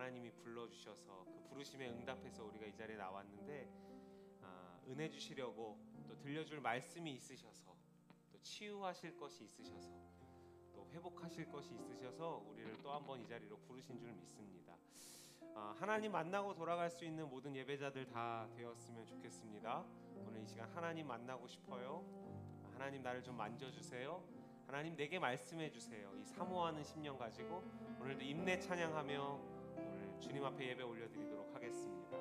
하나님이 불러주셔서 그 부르심에 응답해서 우리가 이 자리에 나왔는데 은혜 주시려고 또 들려줄 말씀이 있으셔서 또 치유하실 것이 있으셔서 또 회복하실 것이 있으셔서 우리를 또 한 번 이 자리로 부르신 줄 믿습니다. 하나님 만나고 돌아갈 수 있는 모든 예배자들 다 되었으면 좋겠습니다. 오늘 이 시간 하나님 만나고 싶어요. 하나님 나를 좀 만져주세요. 하나님 내게 말씀해 주세요. 이 사모하는 심령 가지고 오늘도 임내 찬양하며 오늘 주님 앞에 예배 올려드리도록 하겠습니다.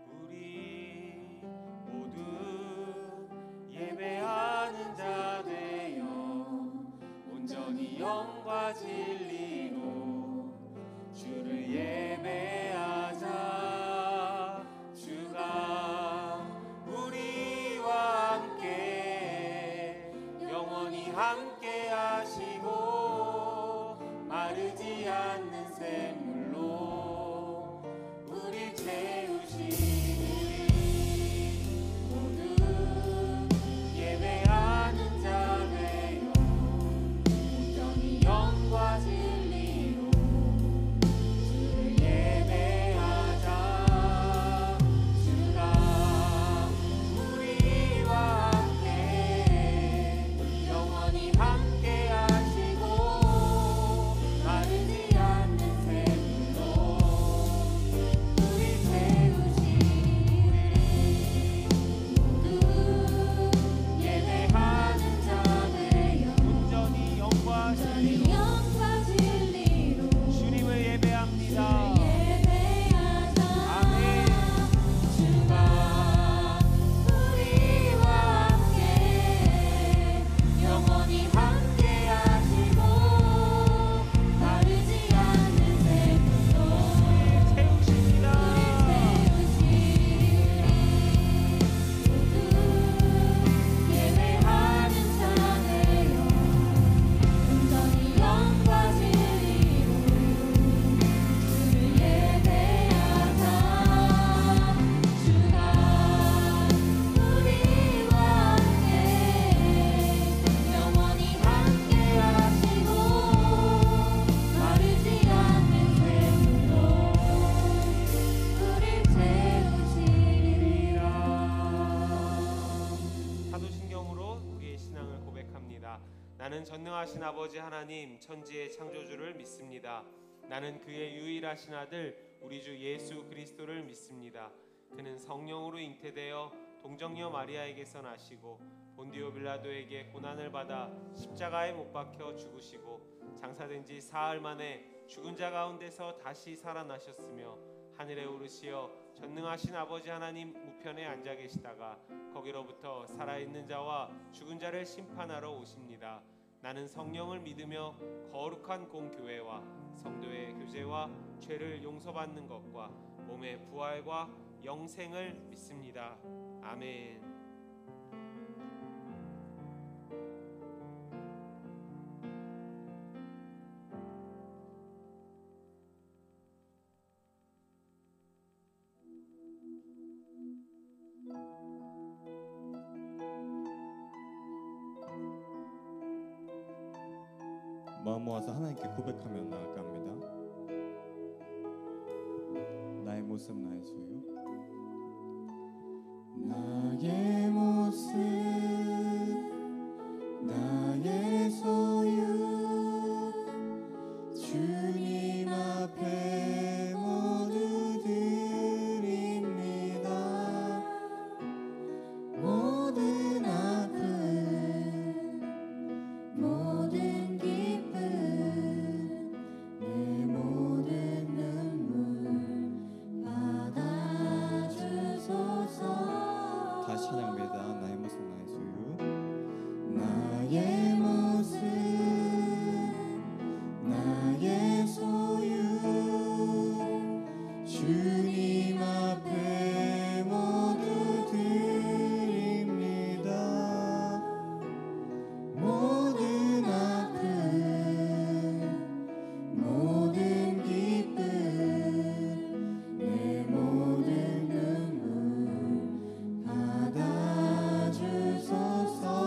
우리 모두 예배하는 자 되어 온전히 영과 진리로 주를 예배하자. 주가 우리와 함께 영원히 함께 하시고 마르지 않는 샘물로 우리 채우시니 모두 예배하는 자 되어 온전히 영과 진리로 주를 예배하자. 주가 우리와 함께 영원히 함께 하시고 마르지 않는 샘물로 우리 채우시니 모두 예배하는 자 되어 온전히 영과 진리로 주님을 예배합니다. 아멘. 주가 우리와 함께 영원히 함께 하시고 마르지 않는 샘물로 채우십니다. 모두 예배하는 자 되어 온전히 영과 진리로 주를 예배하자. 주가 우리와 함께 영원히 함께 하시고 마르지 않는 샘물로 우릴 채우시리라. 사도신경으로 우리의 신앙을 고백합니다. 나는 전능하신 아버지 하나님 천지의 창조주를 믿습니다. 나는 그의 유일하신 아들 우리 주 예수 그리스도를 믿습니다. 그는 성령으로 잉태되어 동정녀 마리아에게서 나시고 본디오 빌라도에게 고난을 받아 십자가에 못 박혀 죽으시고 장사된 지 사흘 만에 죽은 자 가운데서 다시 살아나셨으며 하늘에 오르시어 전능하신 아버지 하나님 우편에 앉아 계시다가 거기로부터 살아있는 자와 죽은 자를 심판하러 오십니다. 나는 성령을 믿으며 거룩한 공교회와 성도의 교제와 죄를 용서받는 것과 몸의 부활과 영생을 믿습니다. 아멘. 마음 모아서 하나님께 고백하며 나아가 합니다. 나의 모습 나의 소유 나의 모습 나의 소유 주님 앞에 모두 드립니다. 모든 아픔 모든 기쁨 내 모든 눈물 받아주소서. 다시 찬양합니다. 나의 모습 나의 소유 나의 모습 나의 소유 주님 앞에 모두 드립니다. 모든 아픔 모든 기쁨 내 모든 눈물 받아주소서.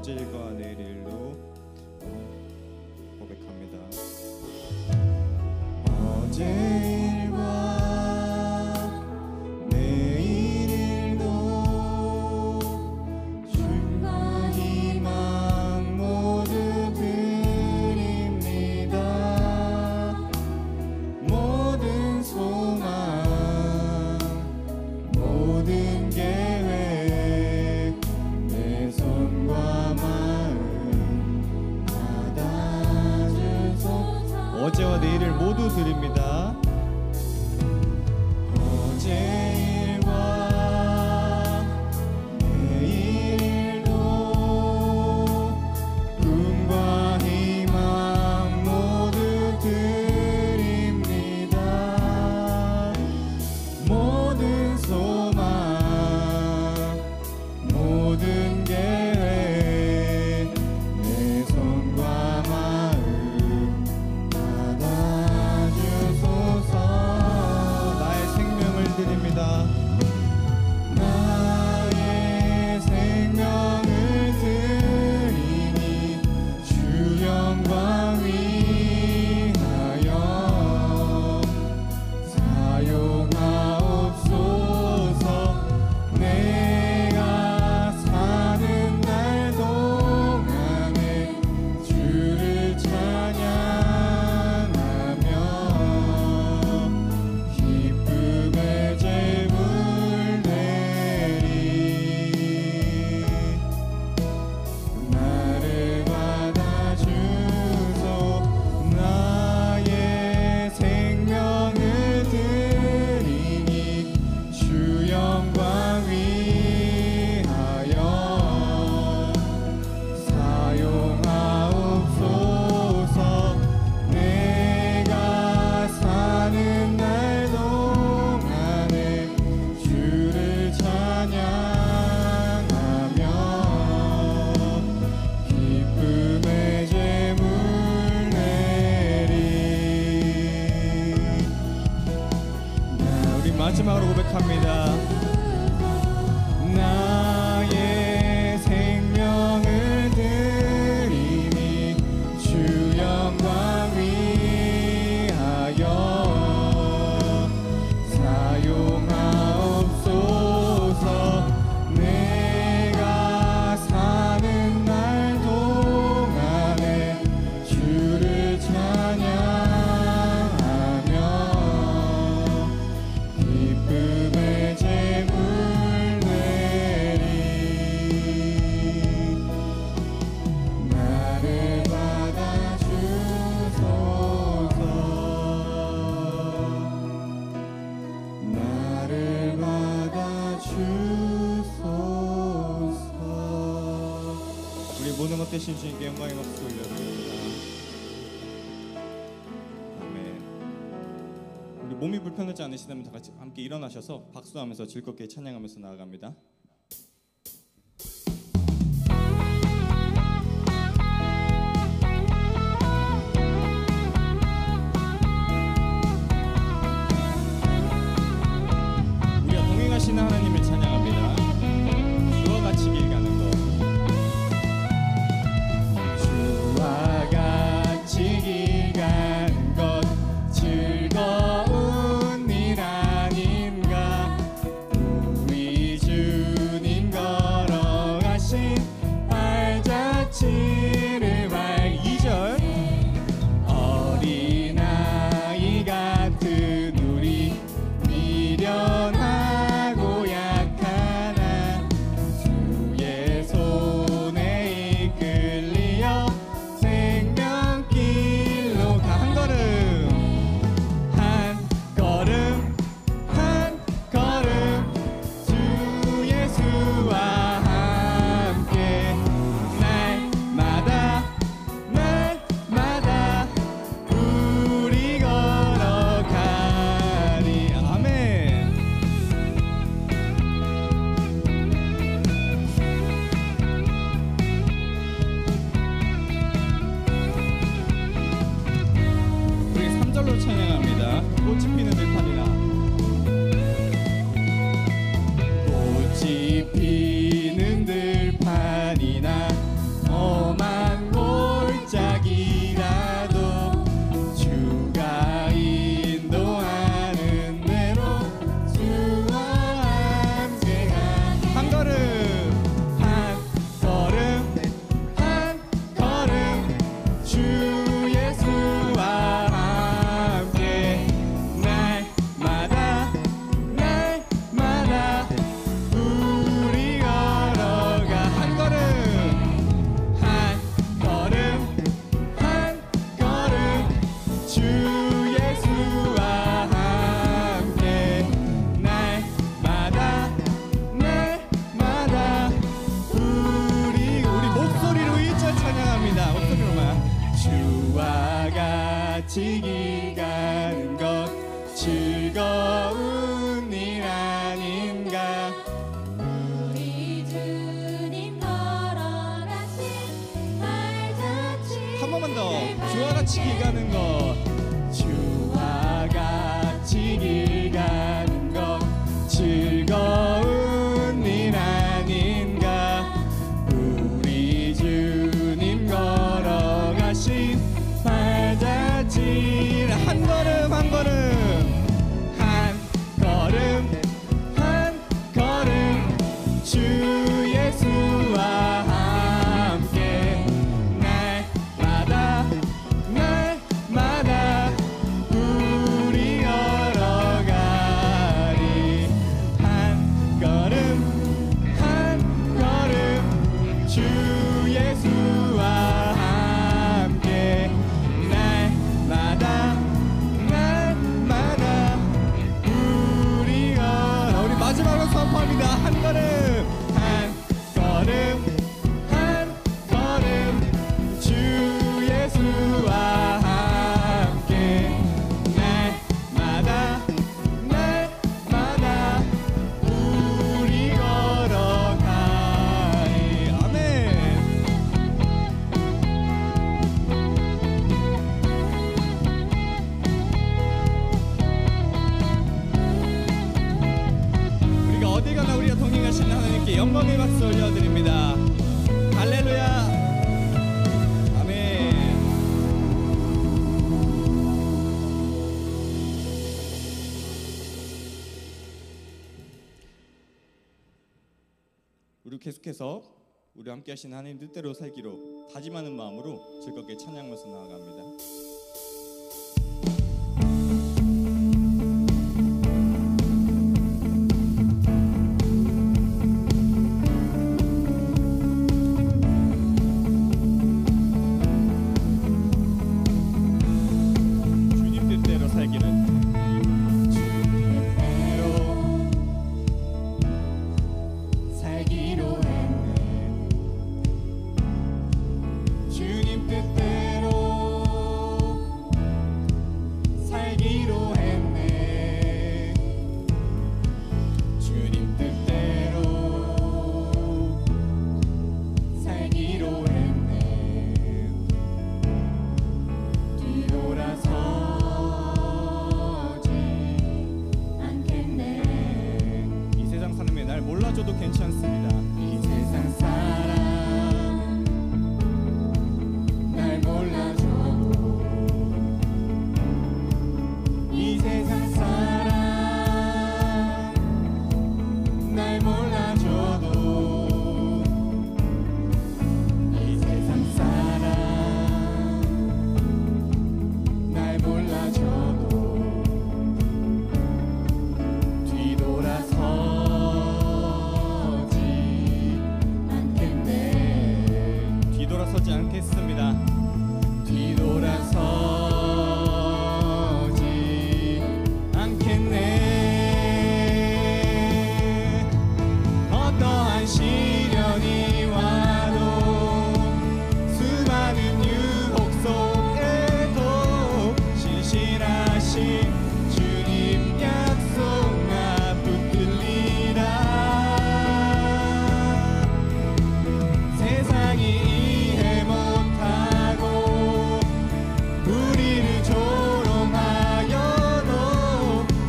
어제 일과 내일 일로 고백합니다. 어제 일과 내일 일도 춤과 희망 모두 드립니다. 모든 소망 모든 계획 내 손과 마음 받아주소서. 어제와 내일을 모두 드립니다. 어제 일과 내일 일도 꿈과 희망 모두 드립니다. 모든 소망 모든 계획 내 손과 마음 받아주소서. 나의 생명을 드립니다. 나의 생명을 드리니 주 영광 위하여 사용하옵소서. 내가 사는 날 동안에 주를 찬양하며 기쁨의 제물 내리 나를 받아주소. 나의 생명을 드리니 주 영광 위하여 사용하옵소서. 내가 사는 날 동안에 주를 찬양하며 기쁨의 제물 내리. 우리 마지막으로 고백합니다. 나의 생명을 드리니 주 영광 위하여 사용하옵소서. 내가 사는 날 동안에 주를 찬양하며 기쁨의 제물 내리 나를 받아주소서. 나를 받아주소서. 우리 모든 것 대신 주님께 영광의 박수 올려드립니다. 아멘. 우리 몸이 불편하지 않으시다면 다 같이 함께 일어나셔서 박수하면서 즐겁게 찬양하면서 나아갑니다. 우리가 동행하시는 하나님을 찬양합니다. 주와 같이 길 가는 것. 주와 같이 길 가는 것 즐거운 일 아닌가. 우리 주 같이 길 가는 것 즐거운 일 아닌가. 우리 주님 걸어가신 발자취 한 번만 더. 주와 같이 길 가는 것. 주와 같이 길 가는 것 즐거운 일 아닌가. 우리 주님 걸어가신 발자취 한 걸음 한 걸음 한 걸음 한 걸음 주 예수와 함께 날마다 날마다 우리 걸어가리. 한 걸음 한 걸음 주 예수와 함께 날마다 날마다 우리 걸어. 우리 마지막으로 선포합니다. 한 걸음 한 걸음 한 걸음 주 예수와 함께 날마다 날마다 우리 걸어가리. 아멘. 우리가 어디 가나 우리와 동행하시는 하나님께 영광의 박수 올려드립니다. 할렐루야. 아멘. 우리 계속해서 우리 함께 하신 하나님 뜻대로 살기로 다짐하는 마음으로 즐겁게 찬양하면서 나아갑니다. 주님 뜻대로 살기를. 살기로 했네. 주님 뜻대로 살기로 했네. 주님 뜻대로 살기로 했네. 뒤돌아서지 않겠네. 이 세상 사람이 날 몰라줘도 괜찮습니다. 이 세상 사람 날 몰라줘도, 이 세상 사람 날 몰라줘도, 이 세상 사람 날 몰라줘도 뒤돌아서지 않겠네. 뒤돌아서지 않겠습니다. 뒤돌아서지 않겠네. 어떠한 시련이 와도 수많은 유혹 속에도 신실하신 주님 약속 나 붙들리라. 세상이 이해 못하고 우리를 조롱하여도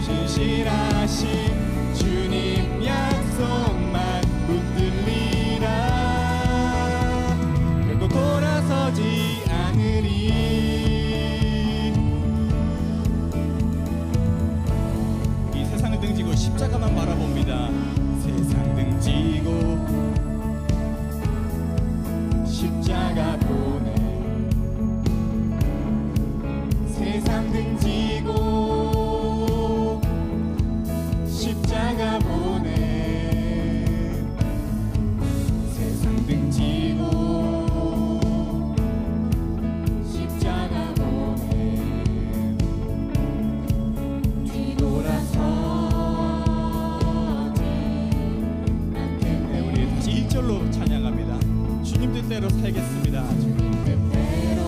신실하신 주님 약속만 붙들리라. 결코 돌아서지 않으리. 이 세상을 등지고 십자가만 바라봅니다. 세상 등지고 십자가 보내. 세상 등지고 십자가 보내. 세상 등지고 십자가 보내. 뒤돌아서지 않겠네. 우리 다시 1절로 찬양합니다. 주님 뜻대로 살겠습니다. 뜻대로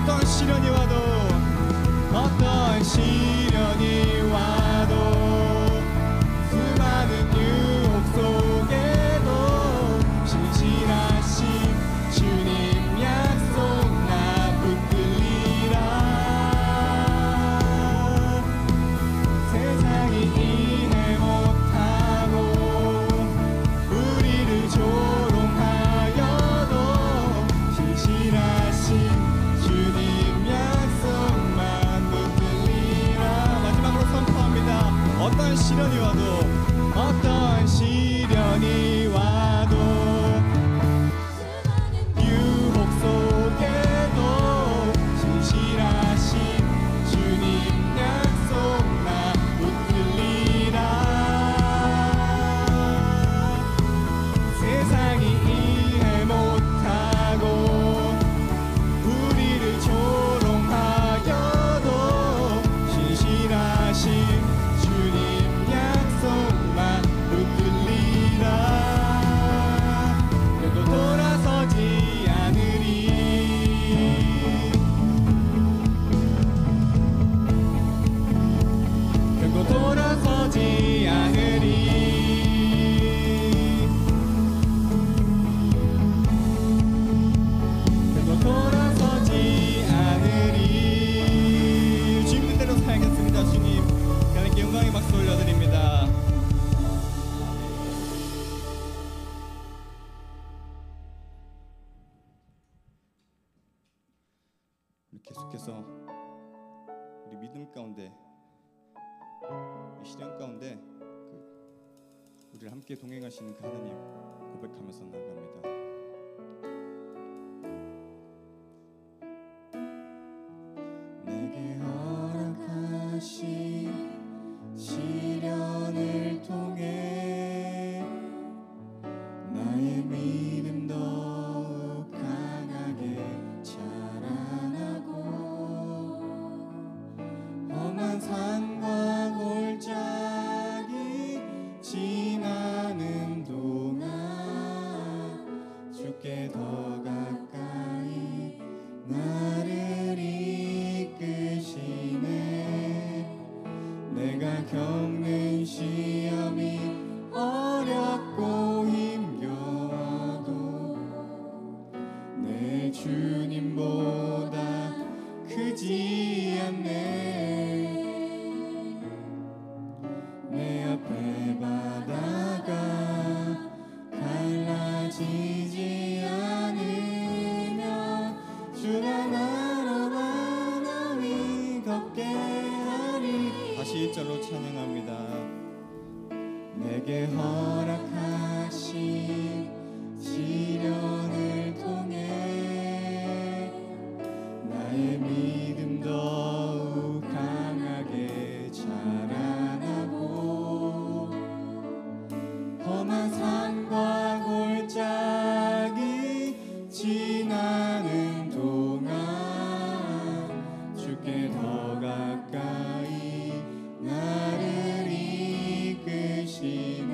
어떤 시련이 와도 어떤 시련이 와도 수많은 유혹 속에도 신실하신 주님 약속 나 붙들리라. 세상이 이해 못하고 우리를 조롱하여도 신실하신 주님 약속만 붙들리라. 마지막으로 선포합니다. 어떤 시련이 와도 어떤 시련이 와도 유혹 속에도 신실하신 주님 약속 나 붙들리라. 세상이 이해 못하고 우리를 조롱하여도 신실하신 주님 약속만 붙들리라. 결코 돌아서지 않으리. 결코 돌아서지 않으리. 결코 돌아서지 않으리. 주님 뜻대로 살겠습니다. 주님 하나님께 영광의 박수 올려드립니다. 계속해서 우리 믿음 가운데 이 시련 가운데 우리를 함께 동행하시는 그 하나님 고백하면서 나아갑니다. 내게 허락하신 시련을 통해 나의 믿음 더욱 강하게 자라나고 험한 산과 골짜기 지나는 동안 주께 더 가까이 나를 이끄시네. 내가 겪는 시험이 어렵고 힘겨워도 내 주님보다 크지 않네. 내 앞에 바다가 갈라지지 않으면 주가 나로 바다 위 걷게 하리. 다시 1절로 찬양합니다. 내게 허락하신 시련을 통해 나의 믿음 더욱 강하게 자라나고 험한 산과 골짜기 지나는 동안 주께 더 가까이 나를 이끄시네.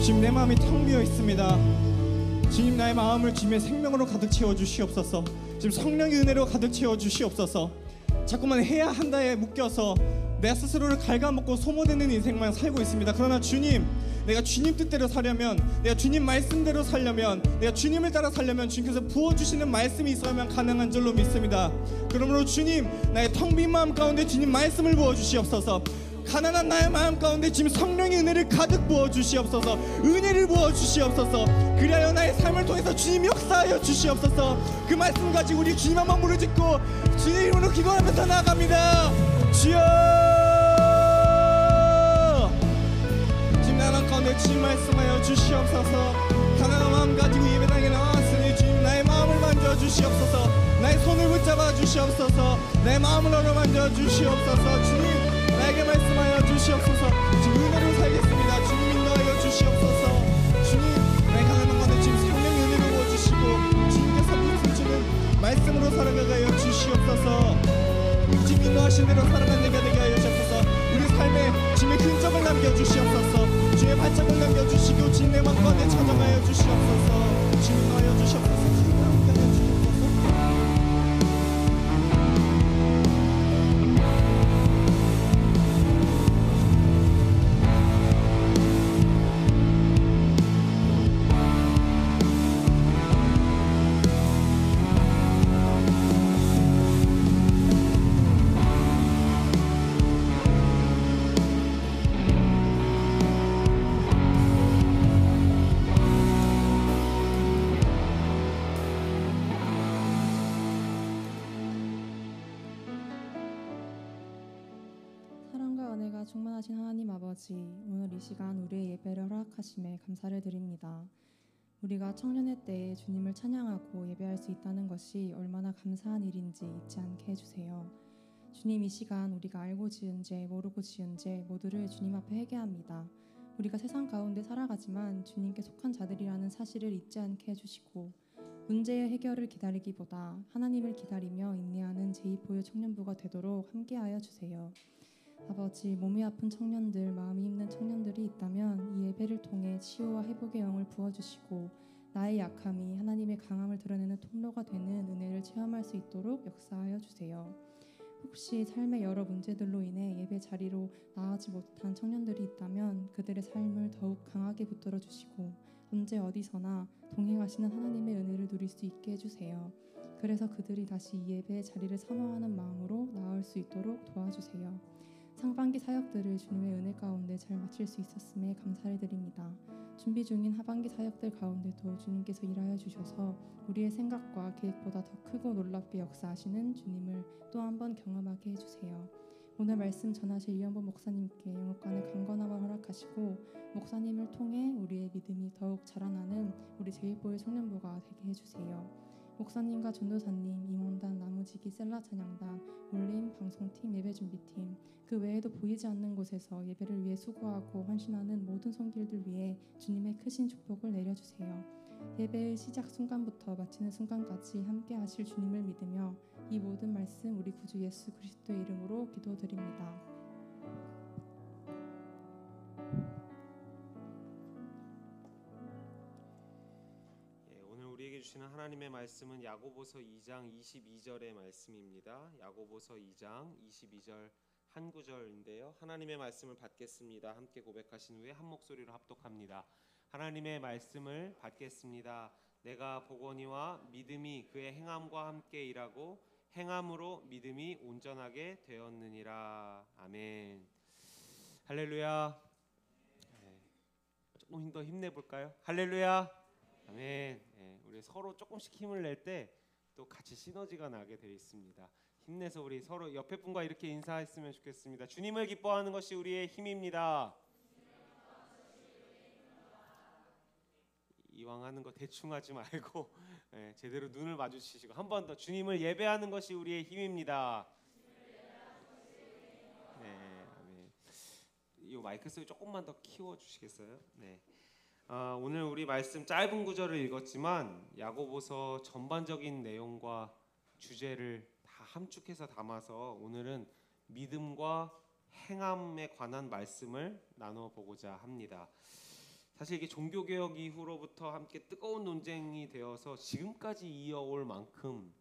주님, 내 마음이 텅 비어 있습니다. 주님, 나의 마음을 주님의 생명으로 가득 채워 주시옵소서. 지금 성령의 은혜로 가득 채워 주시옵소서. 자꾸만 해야 한다에 묶여서 내 스스로를 갉아먹고 소모되는 인생만 살고 있습니다. 그러나 주님, 내가 주님 뜻대로 살려면, 내가 주님 말씀대로 살려면, 내가 주님을 따라 살려면 주님께서 부어주시는 말씀이 있어야만 가능한 줄로 믿습니다. 그러므로 주님, 나의 텅 빈 마음 가운데 주님 말씀을 부어주시옵소서. 가난한 나의 마음 가운데 지금 성령의 은혜를 가득 부어주시옵소서. 은혜를 부어주시옵소서. 그리하여 나의 삶을 통해서 주님 역사하여 주시옵소서. 그 말씀 가지고 우리 주님 한번 무릎 짓고 주님 이름으로 기도하면서 나아갑니다. 주여, 지금 나만 가운데 주님 말씀하여 주시옵소서. 가난한 마음 가지고 예배당에 나왔으니 주님 나의 마음을 만져주시옵소서. 나의 손을 붙잡아 주시옵소서. 내 마음을 어루만져 주시옵소서. 주님 나에게 말씀하여 주시옵소서. 지금 은혜로 살겠습니다. 주님 인도하여 주시옵소서. 주님, 나의 가난한 가운데 지금 성령의 은혜를 부어주시고 주님께서 부어주시는 말씀으로 살아가게 하여 주시옵소서. 주님 인도하신 대로 살아가는 내가 되게 하여 주옵소서. 우리 삶에 주님의 흔적을 남겨주시옵소서. 주님의 발자국을 남겨주시고 주님 내 마음 가운데 찾아가여 주시옵소서. 주님 인도하여 주시옵소서. 주님 함께 하여 주시옵소서. 사랑과 은혜가 충만하신 하나님 아버지, 오늘 이 시간 우리의 예배를 허락하심에 감사를 드립니다. 우리가 청년의 때에 주님을 찬양하고 예배할 수 있다는 것이 얼마나 감사한 일인지 잊지 않게 해주세요. 주님, 이 시간 우리가 알고 지은 죄, 모르고 지은 죄 모두를 주님 앞에 회개합니다. 우리가 세상 가운데 살아가지만 주님께 속한 자들이라는 사실을 잊지 않게 해주시고, 문제의 해결을 기다리기보다 하나님을 기다리며 인내하는 제2포유 청년부가 되도록 함께하여 주세요. 아버지, 몸이 아픈 청년들, 마음이 힘든 청년들이 있다면 이 예배를 통해 치유와 회복의 영을 부어주시고 나의 약함이 하나님의 강함을 드러내는 통로가 되는 은혜를 체험할 수 있도록 역사하여 주세요. 혹시 삶의 여러 문제들로 인해 예배 자리로 나아가지 못한 청년들이 있다면 그들의 삶을 더욱 강하게 붙들어 주시고 언제 어디서나 동행하시는 하나님의 은혜를 누릴 수 있게 해주세요. 그래서 그들이 다시 이 예배의 자리를 사모하는 마음으로 나아올 수 있도록 도와주세요. 상반기 사역들을 주님의 은혜 가운데 잘 마칠 수 있었음에 감사를 드립니다. 준비 중인 하반기 사역들 가운데도 주님께서 일하여 주셔서 우리의 생각과 계획보다 더 크고 놀랍게 역사하시는 주님을 또 한 번 경험하게 해주세요. 오늘 말씀 전하실 이현보 목사님께 영업관의 강건함을 허락하시고 목사님을 통해 우리의 믿음이 더욱 자라나는 우리 제1보의 청년부가 되게 해주세요. 목사님과 전도사님, 임원단, 나무지기, 셀라 찬양단, 울림, 방송팀, 예배준비팀, 그 외에도 보이지 않는 곳에서 예배를 위해 수고하고 헌신하는 모든 손길들 위해 주님의 크신 축복을 내려주세요. 예배의 시작 순간부터 마치는 순간까지 함께 하실 주님을 믿으며 이 모든 말씀 우리 구주 예수 그리스도의 이름으로 기도드립니다. 오늘 우리에게 주시는 하나님의 말씀은 야고보서 2장 22절의 말씀입니다. 야고보서 2장 22절 한 구절인데요. 하나님의 말씀을 받겠습니다. 함께 고백하신 후에 한 목소리로 합독합니다. 하나님의 말씀을 받겠습니다. 내가 보거니와 믿음이 그의 행함과 함께 일하고 행함으로 믿음이 온전하게 되었느니라. 아멘. 할렐루야. 조금 더 힘내볼까요? 할렐루야. 아멘. 우리 서로 조금씩 힘을 낼 때 또 같이 시너지가 나게 되어 있습니다. 힘내서 우리 서로 옆에 분과 이렇게 인사했으면 좋겠습니다. 주님을 기뻐하는 것이 우리의 힘입니다. 이왕 하는 거 대충 하지 말고 제대로 눈을 마주치시고 한 번 더 주님을 예배하는 것이 우리의 힘입니다. 네, 아멘. 이 마이크 소리 조금만 더 키워 주시겠어요? 네. 오늘 우리 말씀 짧은 구절을 읽었지만 야고보서 전반적인 내용과 주제를 다 함축해서 담아서 오늘은 믿음과 행함에 관한 말씀을 나눠 보고자 합니다. 사실 이게 종교개혁 이후로부터 함께 뜨거운 논쟁이 되어서 지금까지 이어올 만큼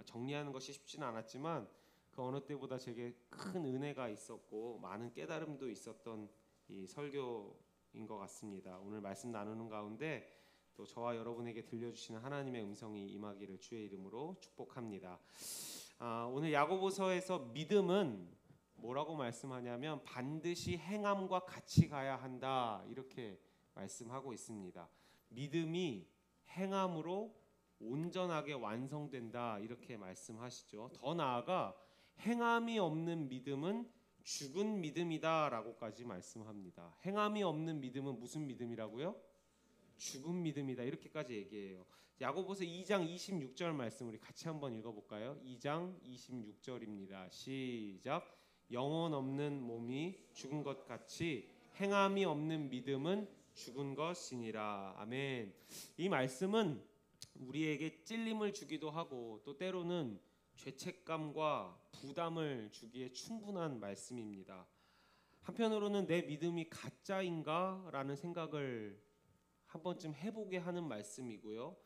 정리하는 것이 쉽지는 않았지만 그 어느 때보다 제게 큰 은혜가 있었고 많은 깨달음도 있었던 이 설교인 것 같습니다. 오늘 말씀 나누는 가운데 또 저와 여러분에게 들려주시는 하나님의 음성이 임하기를 주의 이름으로 축복합니다. 오늘 야고보서에서 믿음은 뭐라고 말씀하냐면 반드시 행함과 같이 가야 한다 이렇게 말씀하고 있습니다. 믿음이 행함으로 온전하게 완성된다 이렇게 말씀하시죠. 더 나아가 행함이 없는 믿음은 죽은 믿음이다라고까지 말씀합니다. 행함이 없는 믿음은 무슨 믿음이라고요? 죽은 믿음이다 이렇게까지 얘기해요. 야고보서 2장 26절 말씀 우리 같이 한번 읽어볼까요? 2장 26절입니다. 시작. 영혼 없는 몸이 죽은 것 같이 행함이 없는 믿음은 죽은 것이니라. 아멘. 이 말씀은 우리에게 찔림을 주기도 하고 또 때로는 죄책감과 부담을 주기에 충분한 말씀입니다. 한편으로는 내 믿음이 가짜인가? 라는 생각을 한 번쯤 해보게 하는 말씀이고요.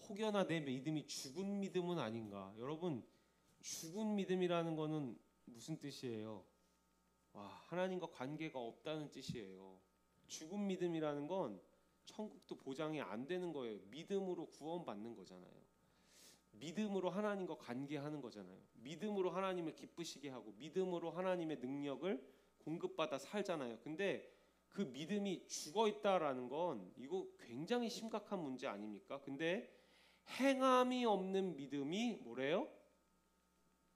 혹여나 내 믿음이 죽은 믿음은 아닌가? 여러분, 죽은 믿음이라는 거는 무슨 뜻이에요? 하나님과 관계가 없다는 뜻이에요. 죽은 믿음이라는 건 천국도 보장이 안 되는 거예요. 믿음으로 구원받는 거잖아요. 믿음으로 하나님과 관계하는 거잖아요. 믿음으로 하나님을 기쁘시게 하고 믿음으로 하나님의 능력을 공급받아 살잖아요. 근데 그 믿음이 죽어 있다라는 건 이거 굉장히 심각한 문제 아닙니까? 근데 행함이 없는 믿음이 뭐래요?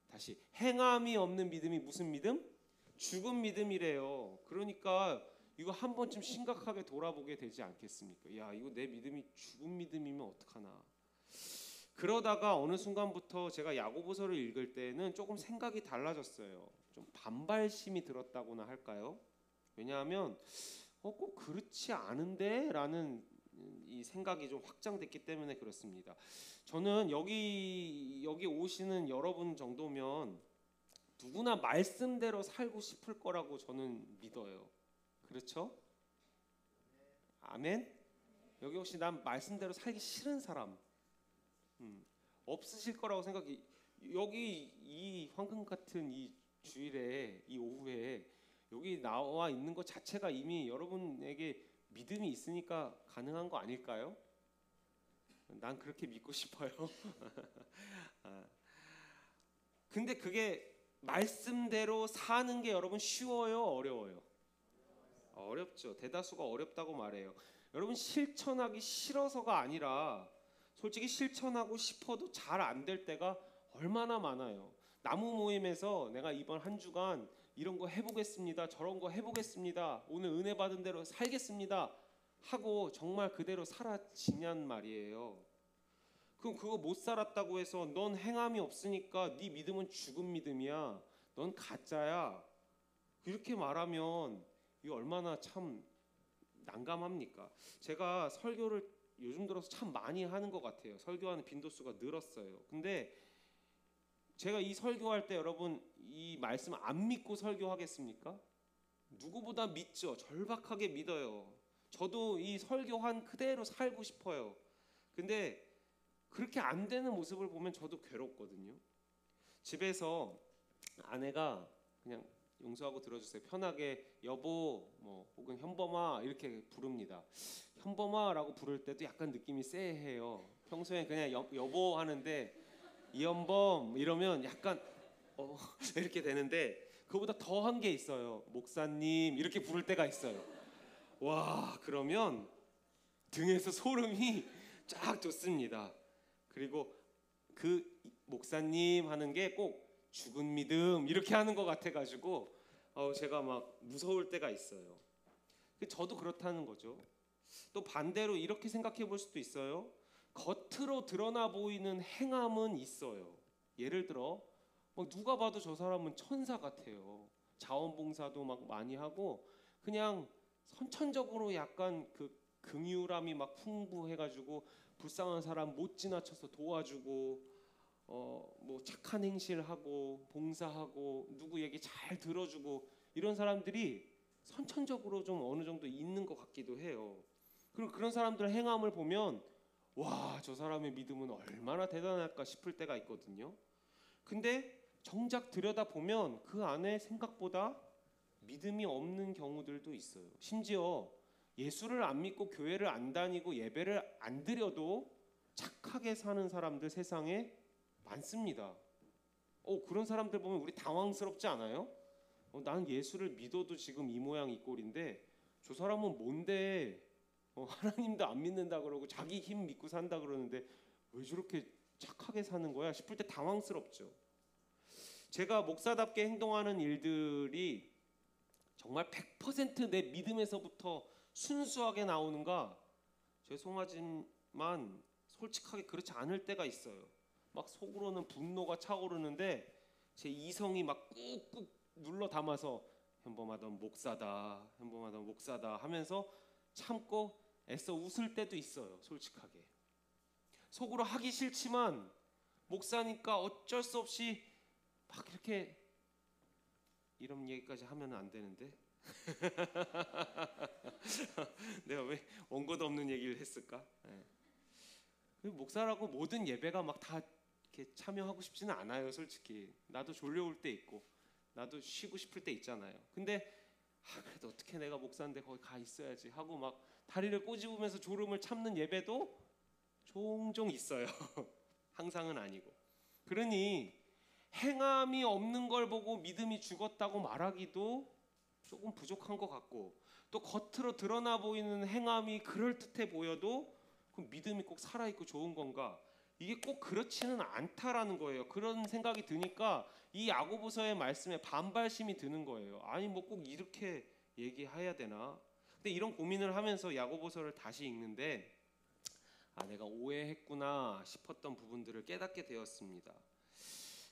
다시 행함이 없는 믿음이 무슨 믿음? 죽은 믿음이래요. 그러니까 이거 한 번쯤 심각하게 돌아보게 되지 않겠습니까? 야, 이거 내 믿음이 죽은 믿음이면 어떡하나. 그러다가 어느 순간부터 제가 야고보서를 읽을 때는 조금 생각이 달라졌어요. 좀 반발심이 들었다고나 할까요? 왜냐하면 꼭 그렇지 않은데 라는 이 생각이 좀 확장됐기 때문에 그렇습니다. 저는 여기 오시는 여러분 정도면 누구나 말씀대로 살고 싶을 거라고 저는 믿어요. 그렇죠? 아멘? 여기 혹시 난 말씀대로 살기 싫은 사람 없으실 거라고 생각이. 여기 이 황금 같은 이 주일에 이 오후에 여기 나와 있는 것 자체가 이미 여러분에게 믿음이 있으니까 가능한 거 아닐까요? 난 그렇게 믿고 싶어요. 근데 그게 말씀대로 사는 게 여러분 쉬워요, 어려워요? 어렵죠. 대다수가 어렵다고 말해요. 여러분 실천하기 싫어서가 아니라 솔직히 실천하고 싶어도 잘 안 될 때가 얼마나 많아요. 나무 모임에서 내가 이번 한 주간 이런 거 해보겠습니다. 저런 거 해보겠습니다. 오늘 은혜 받은 대로 살겠습니다. 하고 정말 그대로 살아지냔 말이에요. 그럼 그거 못 살았다고 해서 넌 행함이 없으니까 네 믿음은 죽은 믿음이야. 넌 가짜야. 이렇게 말하면 이거 얼마나 참 난감합니까? 제가 설교를 요즘 들어서 참 많이 하는 것 같아요. 설교하는 빈도수가 늘었어요. 근데 제가 이 설교할 때 여러분 이 말씀 안 믿고 설교하겠습니까? 누구보다 믿죠. 절박하게 믿어요. 저도 이 설교한 그대로 살고 싶어요. 근데 그렇게 안 되는 모습을 보면 저도 괴롭거든요. 집에서 아내가 그냥 용서하고 들어주세요. 편하게 여보 뭐 혹은 현범아 이렇게 부릅니다. 현범아라고 부를 때도 약간 느낌이 쎄해요. 평소에 그냥 여보 하는데 이현범 이러면 약간 이렇게 되는데 그거보다 더한 게 있어요. 목사님 이렇게 부를 때가 있어요. 와, 그러면 등에서 소름이 쫙 돋습니다. 그리고 그 목사님 하는 게 꼭 죽은 믿음 이렇게 하는 것 같아가지고 제가 막 무서울 때가 있어요. 저도 그렇다는 거죠. 또 반대로 이렇게 생각해 볼 수도 있어요. 겉으로 드러나 보이는 행함은 있어요. 예를 들어 막 누가 봐도 저 사람은 천사 같아요. 자원봉사도 막 많이 하고 그냥 선천적으로 약간 그 긍휼함이 막 풍부해가지고 불쌍한 사람 못 지나쳐서 도와주고 뭐 착한 행실하고 봉사하고 누구 얘기 잘 들어주고 이런 사람들이 선천적으로 좀 어느 정도 있는 것 같기도 해요. 그리고 그런 사람들 행함을 보면 와, 저 사람의 믿음은 얼마나 대단할까 싶을 때가 있거든요. 근데 정작 들여다보면 그 안에 생각보다 믿음이 없는 경우들도 있어요. 심지어 예수를 안 믿고 교회를 안 다니고 예배를 안 드려도 착하게 사는 사람들 세상에 많습니다. 그런 사람들 보면 우리 당황스럽지 않아요? 난 예수를 믿어도 지금 이 모양 이 꼴인데 저 사람은 뭔데 하나님도 안 믿는다 그러고 자기 힘 믿고 산다 그러는데 왜 저렇게 착하게 사는 거야 싶을 때 당황스럽죠. 제가 목사답게 행동하는 일들이 정말 100% 내 믿음에서부터 순수하게 나오는가, 죄송하지만 솔직하게 그렇지 않을 때가 있어요. 막 속으로는 분노가 차오르는데 제 이성이 막 꾹꾹 눌러 담아서 현범하던 목사다 하면서 참고 애써 웃을 때도 있어요. 솔직하게 속으로 하기 싫지만 목사니까 어쩔 수 없이 막 이렇게, 이런 얘기까지 하면 안 되는데 내가 왜 원고도 없는 얘기를 했을까? 목사라고 모든 예배가 막 다 이렇게 참여하고 싶지는 않아요. 솔직히 나도 졸려올 때 있고 나도 쉬고 싶을 때 있잖아요. 근데 그래도 어떻게 내가 목사인데 거기 가 있어야지 하고 막 다리를 꼬집으면서 졸음을 참는 예배도 종종 있어요. 항상은 아니고. 그러니 행함이 없는 걸 보고 믿음이 죽었다고 말하기도 조금 부족한 것 같고, 또 겉으로 드러나 보이는 행함이 그럴듯해 보여도 그 믿음이 꼭 살아있고 좋은 건가? 이게 꼭 그렇지는 않다라는 거예요. 그런 생각이 드니까 이 야고보서의 말씀에 반발심이 드는 거예요. 아니 뭐 꼭 이렇게 얘기해야 되나? 근데 이런 고민을 하면서 야고보서를 다시 읽는데 내가 오해했구나 싶었던 부분들을 깨닫게 되었습니다.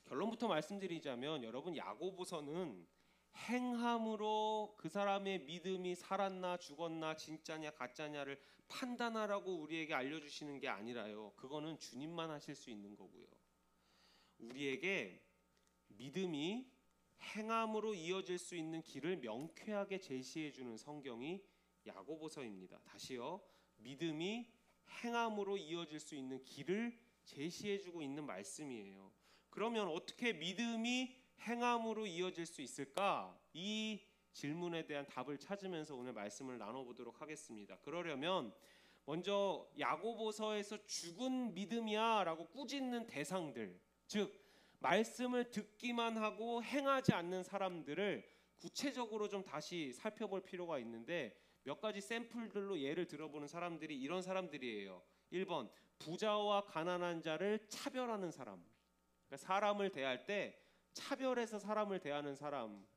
결론부터 말씀드리자면 여러분, 야고보서는 행함으로 그 사람의 믿음이 살았나 죽었나 진짜냐 가짜냐를 판단하라고 우리에게 알려주시는 게 아니라요. 그거는 주님만 하실 수 있는 거고요. 우리에게 믿음이 행함으로 이어질 수 있는 길을 명쾌하게 제시해주는 성경이 야고보서입니다. 다시요. 믿음이 행함으로 이어질 수 있는 길을 제시해주고 있는 말씀이에요. 그러면 어떻게 믿음이 행함으로 이어질 수 있을까? 이 질문에 대한 답을 찾으면서 오늘 말씀을 나눠보도록 하겠습니다. 그러려면 먼저 야고보서에서 죽은 믿음이야 라고 꾸짖는 대상들, 즉 말씀을 듣기만 하고 행하지 않는 사람들을 구체적으로 좀 다시 살펴볼 필요가 있는데, 몇 가지 샘플들로 예를 들어보는 사람들이 이런 사람들이에요. 1번, 부자와 가난한 자를 차별하는 사람. 그러니까 사람을 대할 때 차별해서 사람을 대하는 사람.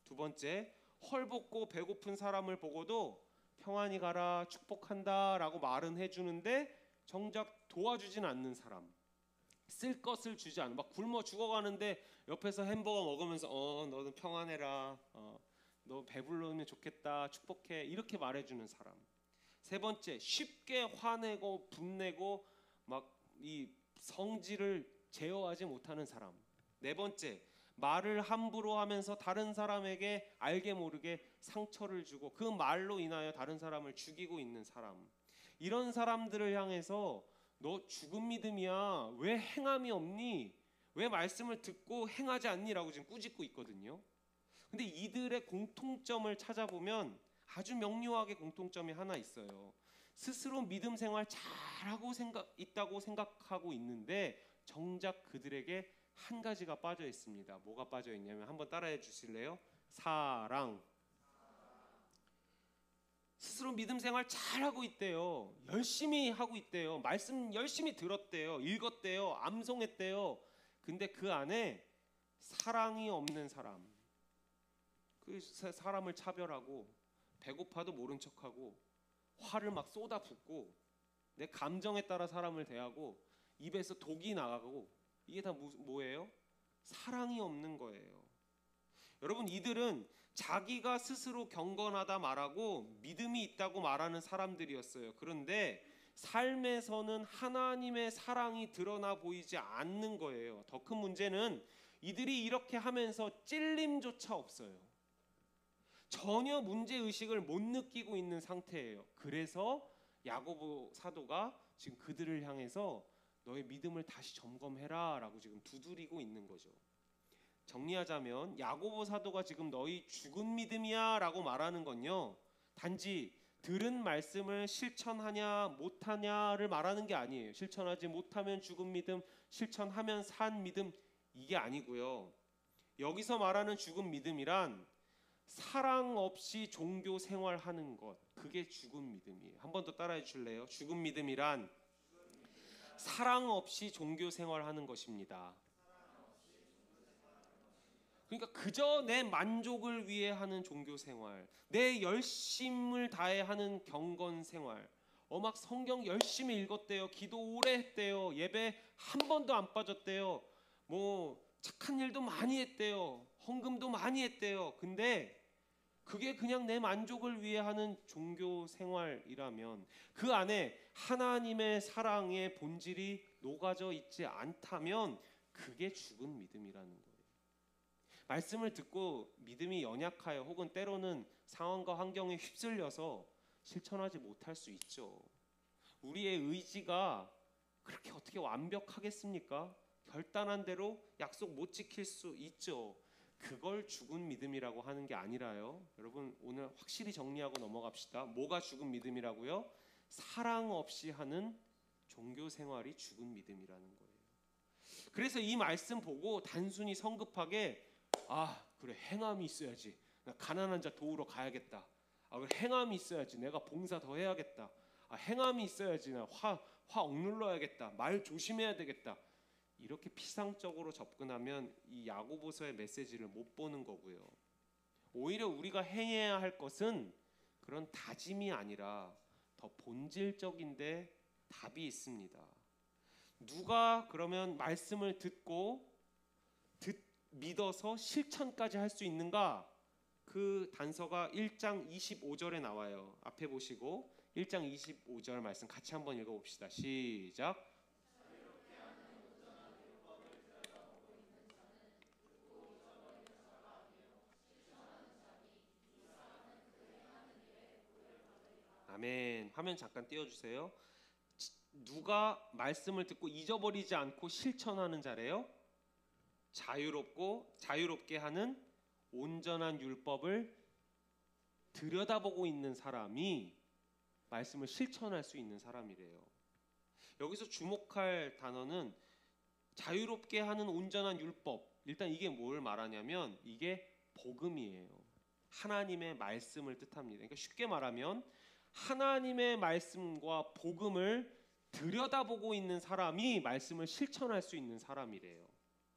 2번째, 헐벗고 배고픈 사람을 보고도 평안히 가라, 축복한다 라고 말은 해주는데 정작 도와주진 않는 사람. 쓸 것을 주지 않는, 막 굶어 죽어가는데 옆에서 햄버거 먹으면서 너는 평안해라, 너 배불러면 좋겠다, 축복해, 이렇게 말해주는 사람. 3번째, 쉽게 화내고 분내고 막 이 성질을 제어하지 못하는 사람. 4번째, 말을 함부로 하면서 다른 사람에게 알게 모르게 상처를 주고 그 말로 인하여 다른 사람을 죽이고 있는 사람. 이런 사람들을 향해서 너 죽은 믿음이야, 왜 행함이 없니? 왜 말씀을 듣고 행하지 않니? 라고 지금 꾸짖고 있거든요. 근데 이들의 공통점을 찾아보면 아주 명료하게 공통점이 하나 있어요. 스스로 믿음 생활 잘하고 있다고 생각하고 있는데 정작 그들에게 한 가지가 빠져 있습니다. 뭐가 빠져 있냐면 한번 따라해 주실래요? 사랑. 스스로 믿음 생활 잘하고 있대요. 열심히 하고 있대요. 말씀 열심히 들었대요. 읽었대요. 암송했대요. 근데 그 안에 사랑이 없는 사람, 그 사람을 차별하고 배고파도 모른 척하고 화를 막 쏟아붓고 내 감정에 따라 사람을 대하고 입에서 독이 나가고, 이게 다 뭐예요? 사랑이 없는 거예요. 여러분, 이들은 자기가 스스로 경건하다 말하고 믿음이 있다고 말하는 사람들이었어요. 그런데 삶에서는 하나님의 사랑이 드러나 보이지 않는 거예요. 더 큰 문제는 이들이 이렇게 하면서 찔림조차 없어요. 전혀 문제 의식을 못 느끼고 있는 상태예요. 그래서 야고보 사도가 지금 그들을 향해서 너의 믿음을 다시 점검해라라고 지금 두드리고 있는 거죠. 정리하자면 야고보 사도가 지금 너희 죽은 믿음이야라고 말하는 건요, 단지 들은 말씀을 실천하냐 못하냐를 말하는 게 아니에요. 실천하지 못하면 죽은 믿음, 실천하면 산 믿음, 이게 아니고요. 여기서 말하는 죽은 믿음이란 사랑 없이 종교 생활하는 것, 그게 죽은 믿음이에요. 한 번 더 따라해 주실래요? 죽은 믿음이란 사랑 없이 종교 생활하는 것입니다. 그러니까 그저 내 만족을 위해 하는 종교 생활, 내 열심을 다해 하는 경건 생활, 막 성경 열심히 읽었대요, 기도 오래 했대요, 예배 한 번도 안 빠졌대요, 뭐 착한 일도 많이 했대요, 헌금도 많이 했대요. 근데 그게 그냥 내 만족을 위해 하는 종교 생활이라면 그 안에 하나님의 사랑의 본질이 녹아져 있지 않다면 그게 죽은 믿음이라는 거예요. 말씀을 듣고 믿음이 연약하여 혹은 때로는 상황과 환경에 휩쓸려서 실천하지 못할 수 있죠. 우리의 의지가 그렇게 어떻게 완벽하겠습니까? 결단한 대로 약속 못 지킬 수 있죠. 그걸 죽은 믿음이라고 하는 게 아니라요. 여러분 오늘 확실히 정리하고 넘어갑시다. 뭐가 죽은 믿음이라고요? 사랑 없이 하는 종교 생활이 죽은 믿음이라는 거예요. 그래서 이 말씀 보고 단순히 성급하게 그래 행함이 있어야지, 나 가난한 자 도우러 가야겠다, 그래 행함이 있어야지 내가 봉사 더 해야겠다, 행함이 있어야지 나 화 억눌러야겠다, 말 조심해야 되겠다, 이렇게 피상적으로 접근하면 이 야고보서의 메시지를 못 보는 거고요. 오히려 우리가 행해야 할 것은 그런 다짐이 아니라 더 본질적인데 답이 있습니다. 누가 그러면 말씀을 듣고 믿어서 실천까지 할 수 있는가? 그 단서가 1장 25절에 나와요. 앞에 보시고 1장 25절 말씀 같이 한번 읽어봅시다. 시작. 아멘. 화면 잠깐 띄워주세요. 누가 말씀을 듣고 잊어버리지 않고 실천하는 자래요? 자유롭게 하는 온전한 율법을 들여다보고 있는 사람이 말씀을 실천할 수 있는 사람이래요. 여기서 주목할 단어는 자유롭게 하는 온전한 율법. 일단 이게 뭘 말하냐면 이게 복음이에요. 하나님의 말씀을 뜻합니다. 그러니까 쉽게 말하면 하나님의 말씀과 복음을 들여다보고 있는 사람이 말씀을 실천할 수 있는 사람이래요.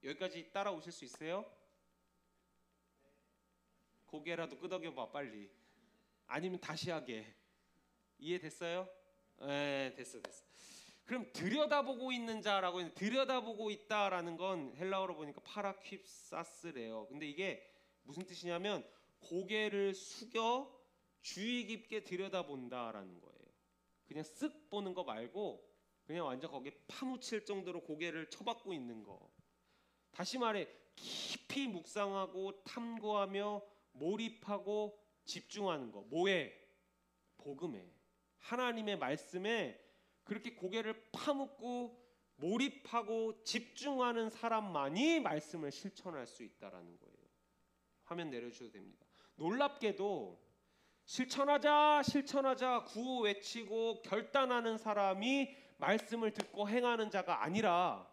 여기까지 따라오실 수 있어요? 고개라도 끄덕여봐 빨리. 아니면 다시 하게. 이해됐어요? 네, 됐어. 그럼 들여다보고 있는 자라고 했는데, 들여다보고 있다라는 건 헬라어로 보니까 파라퀴사스래요. 근데 이게 무슨 뜻이냐면 고개를 숙여 주의 깊게 들여다본다라는 거예요. 그냥 쓱 보는 거 말고 그냥 완전 거기에 파묻힐 정도로 고개를 쳐박고 있는 거. 다시 말해 깊이 묵상하고 탐구하며 몰입하고 집중하는 거. 뭐에? 복음에, 하나님의 말씀에 그렇게 고개를 파묻고 몰입하고 집중하는 사람만이 말씀을 실천할 수 있다라는 거예요. 화면 내려주셔도 됩니다. 놀랍게도 실천하자 구호 외치고 결단하는 사람이 말씀을 듣고 행하는 자가 아니라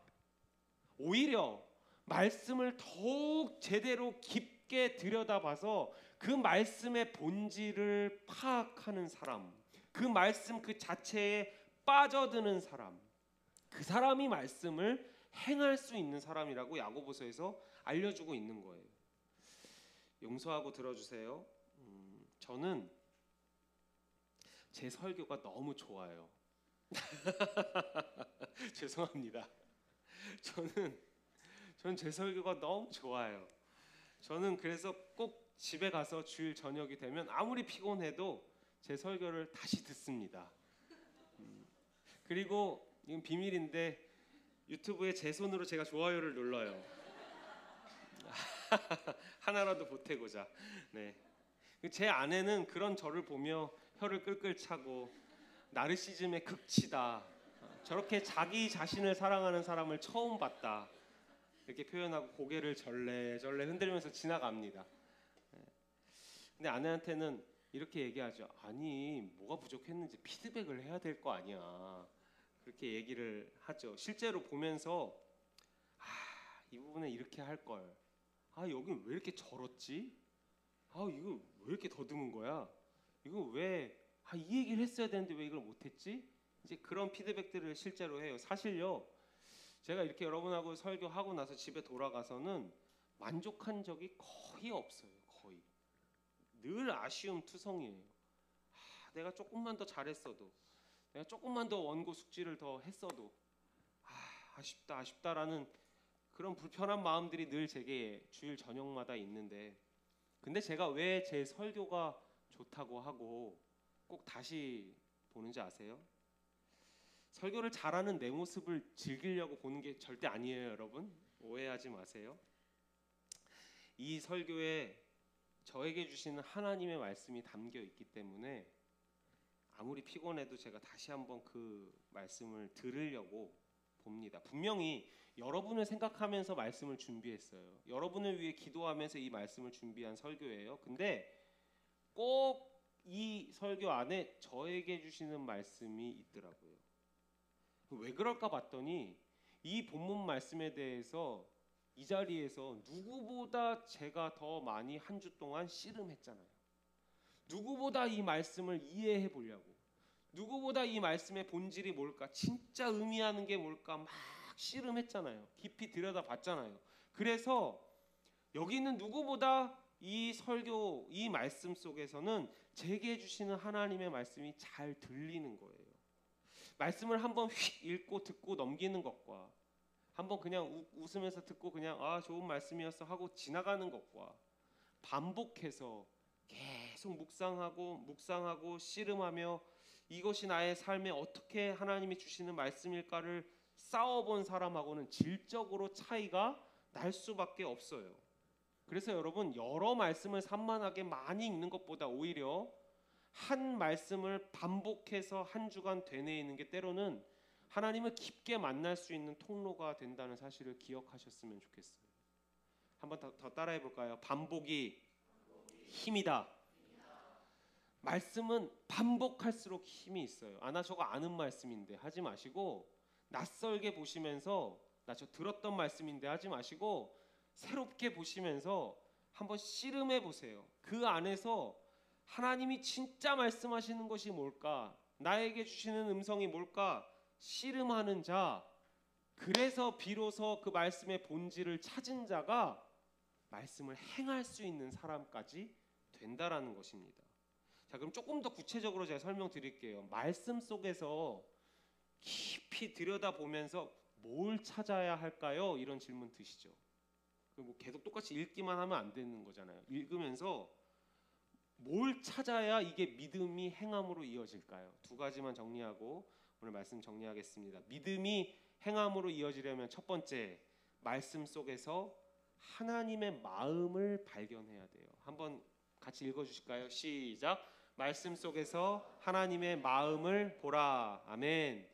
오히려 말씀을 더욱 제대로 깊게 들여다봐서 그 말씀의 본질을 파악하는 사람, 그 말씀 그 자체에 빠져드는 사람, 그 사람이 말씀을 행할 수 있는 사람이라고 야고보서에서 알려주고 있는 거예요. 용서하고 들어주세요. 저는 제 설교가 너무 좋아요. 죄송합니다. 저는 제 설교가 너무 좋아요. 저는 그래서 꼭 집에 가서 주일 저녁이 되면 아무리 피곤해도 제 설교를 다시 듣습니다. 그리고 이건 비밀인데 유튜브에 제 손으로 제가 좋아요를 눌러요. 하나라도 보태고자. 네. 제 아내는 그런 저를 보며 혀를 끌끌 차고 나르시즘의 극치다, 저렇게 자기 자신을 사랑하는 사람을 처음 봤다, 이렇게 표현하고 고개를 절레절레 흔들면서 지나갑니다. 근데 아내한테는 이렇게 얘기하죠. 아니, 뭐가 부족했는지 피드백을 해야 될 거 아니야. 그렇게 얘기를 하죠. 실제로 보면서 이 부분에 이렇게 할 걸. 여긴 왜 이렇게 절었지? 이거 왜 이렇게 더듬은 거야? 이거 왜 이 얘기를 했어야 되는데 왜 이걸 못했지? 이제 그런 피드백들을 실제로 해요. 사실요, 제가 이렇게 여러분하고 설교하고 나서 집에 돌아가서는 만족한 적이 거의 없어요. 거의. 늘 아쉬움 투성이에요. 내가 조금만 더 잘했어도, 내가 조금만 더 원고 숙지를 더 했어도, 아쉽다라는 그런 불편한 마음들이 늘 제게 주일 저녁마다 있는데, 근데 제가 왜 제 설교가 좋다고 하고 꼭 다시 보는지 아세요? 설교를 잘하는 내 모습을 즐기려고 보는 게 절대 아니에요, 여러분. 오해하지 마세요. 이 설교에 저에게 주시는 하나님의 말씀이 담겨 있기 때문에 아무리 피곤해도 제가 다시 한번 그 말씀을 들으려고 봅니다. 분명히 여러분을 생각하면서 말씀을 준비했어요. 여러분을 위해 기도하면서 이 말씀을 준비한 설교예요. 근데 꼭 이 설교 안에 저에게 주시는 말씀이 있더라고요. 왜 그럴까 봤더니 이 본문 말씀에 대해서 이 자리에서 누구보다 제가 더 많이 한 주 동안 씨름했잖아요. 누구보다 이 말씀을 이해해 보려고, 누구보다 이 말씀의 본질이 뭘까, 진짜 의미하는 게 뭘까 막 씨름했잖아요. 깊이 들여다봤잖아요. 그래서 여기 있는 누구보다 이 설교, 이 말씀 속에서는 제게 주시는 하나님의 말씀이 잘 들리는 거예요. 말씀을 한번 휙 읽고 듣고 넘기는 것과 한번 그냥 웃으면서 듣고 그냥 좋은 말씀이었어 하고 지나가는 것과 반복해서 계속 묵상하고 씨름하며 이것이 나의 삶에 어떻게 하나님이 주시는 말씀일까를 싸워본 사람하고는 질적으로 차이가 날 수밖에 없어요. 그래서 여러분, 여러 말씀을 산만하게 많이 읽는 것보다 오히려 한 말씀을 반복해서 한 주간 되뇌이는 게 때로는 하나님을 깊게 만날 수 있는 통로가 된다는 사실을 기억하셨으면 좋겠어요. 한번 더 따라해 볼까요? 반복이 힘이다. 말씀은 반복할수록 힘이 있어요. 나 저거 아는 말씀인데 하지 마시고, 낯설게 보시면서 나 저 들었던 말씀인데 하지 마시고, 새롭게 보시면서 한번 씨름해 보세요. 그 안에서 하나님이 진짜 말씀하시는 것이 뭘까, 나에게 주시는 음성이 뭘까 씨름하는 자, 그래서 비로소 그 말씀의 본질을 찾은 자가 말씀을 행할 수 있는 사람까지 된다라는 것입니다. 자, 그럼 조금 더 구체적으로 제가 설명드릴게요. 말씀 속에서 깊이 들여다보면서 뭘 찾아야 할까요? 이런 질문 드시죠. 뭐 계속 똑같이 읽기만 하면 안 되는 거잖아요. 읽으면서 뭘 찾아야 이게 믿음이 행함으로 이어질까요? 두 가지만 정리하고 오늘 말씀 정리하겠습니다. 믿음이 행함으로 이어지려면 첫 번째, 말씀 속에서 하나님의 마음을 발견해야 돼요. 한번 같이 읽어주실까요? 시작. 말씀 속에서 하나님의 마음을 보라. 아멘.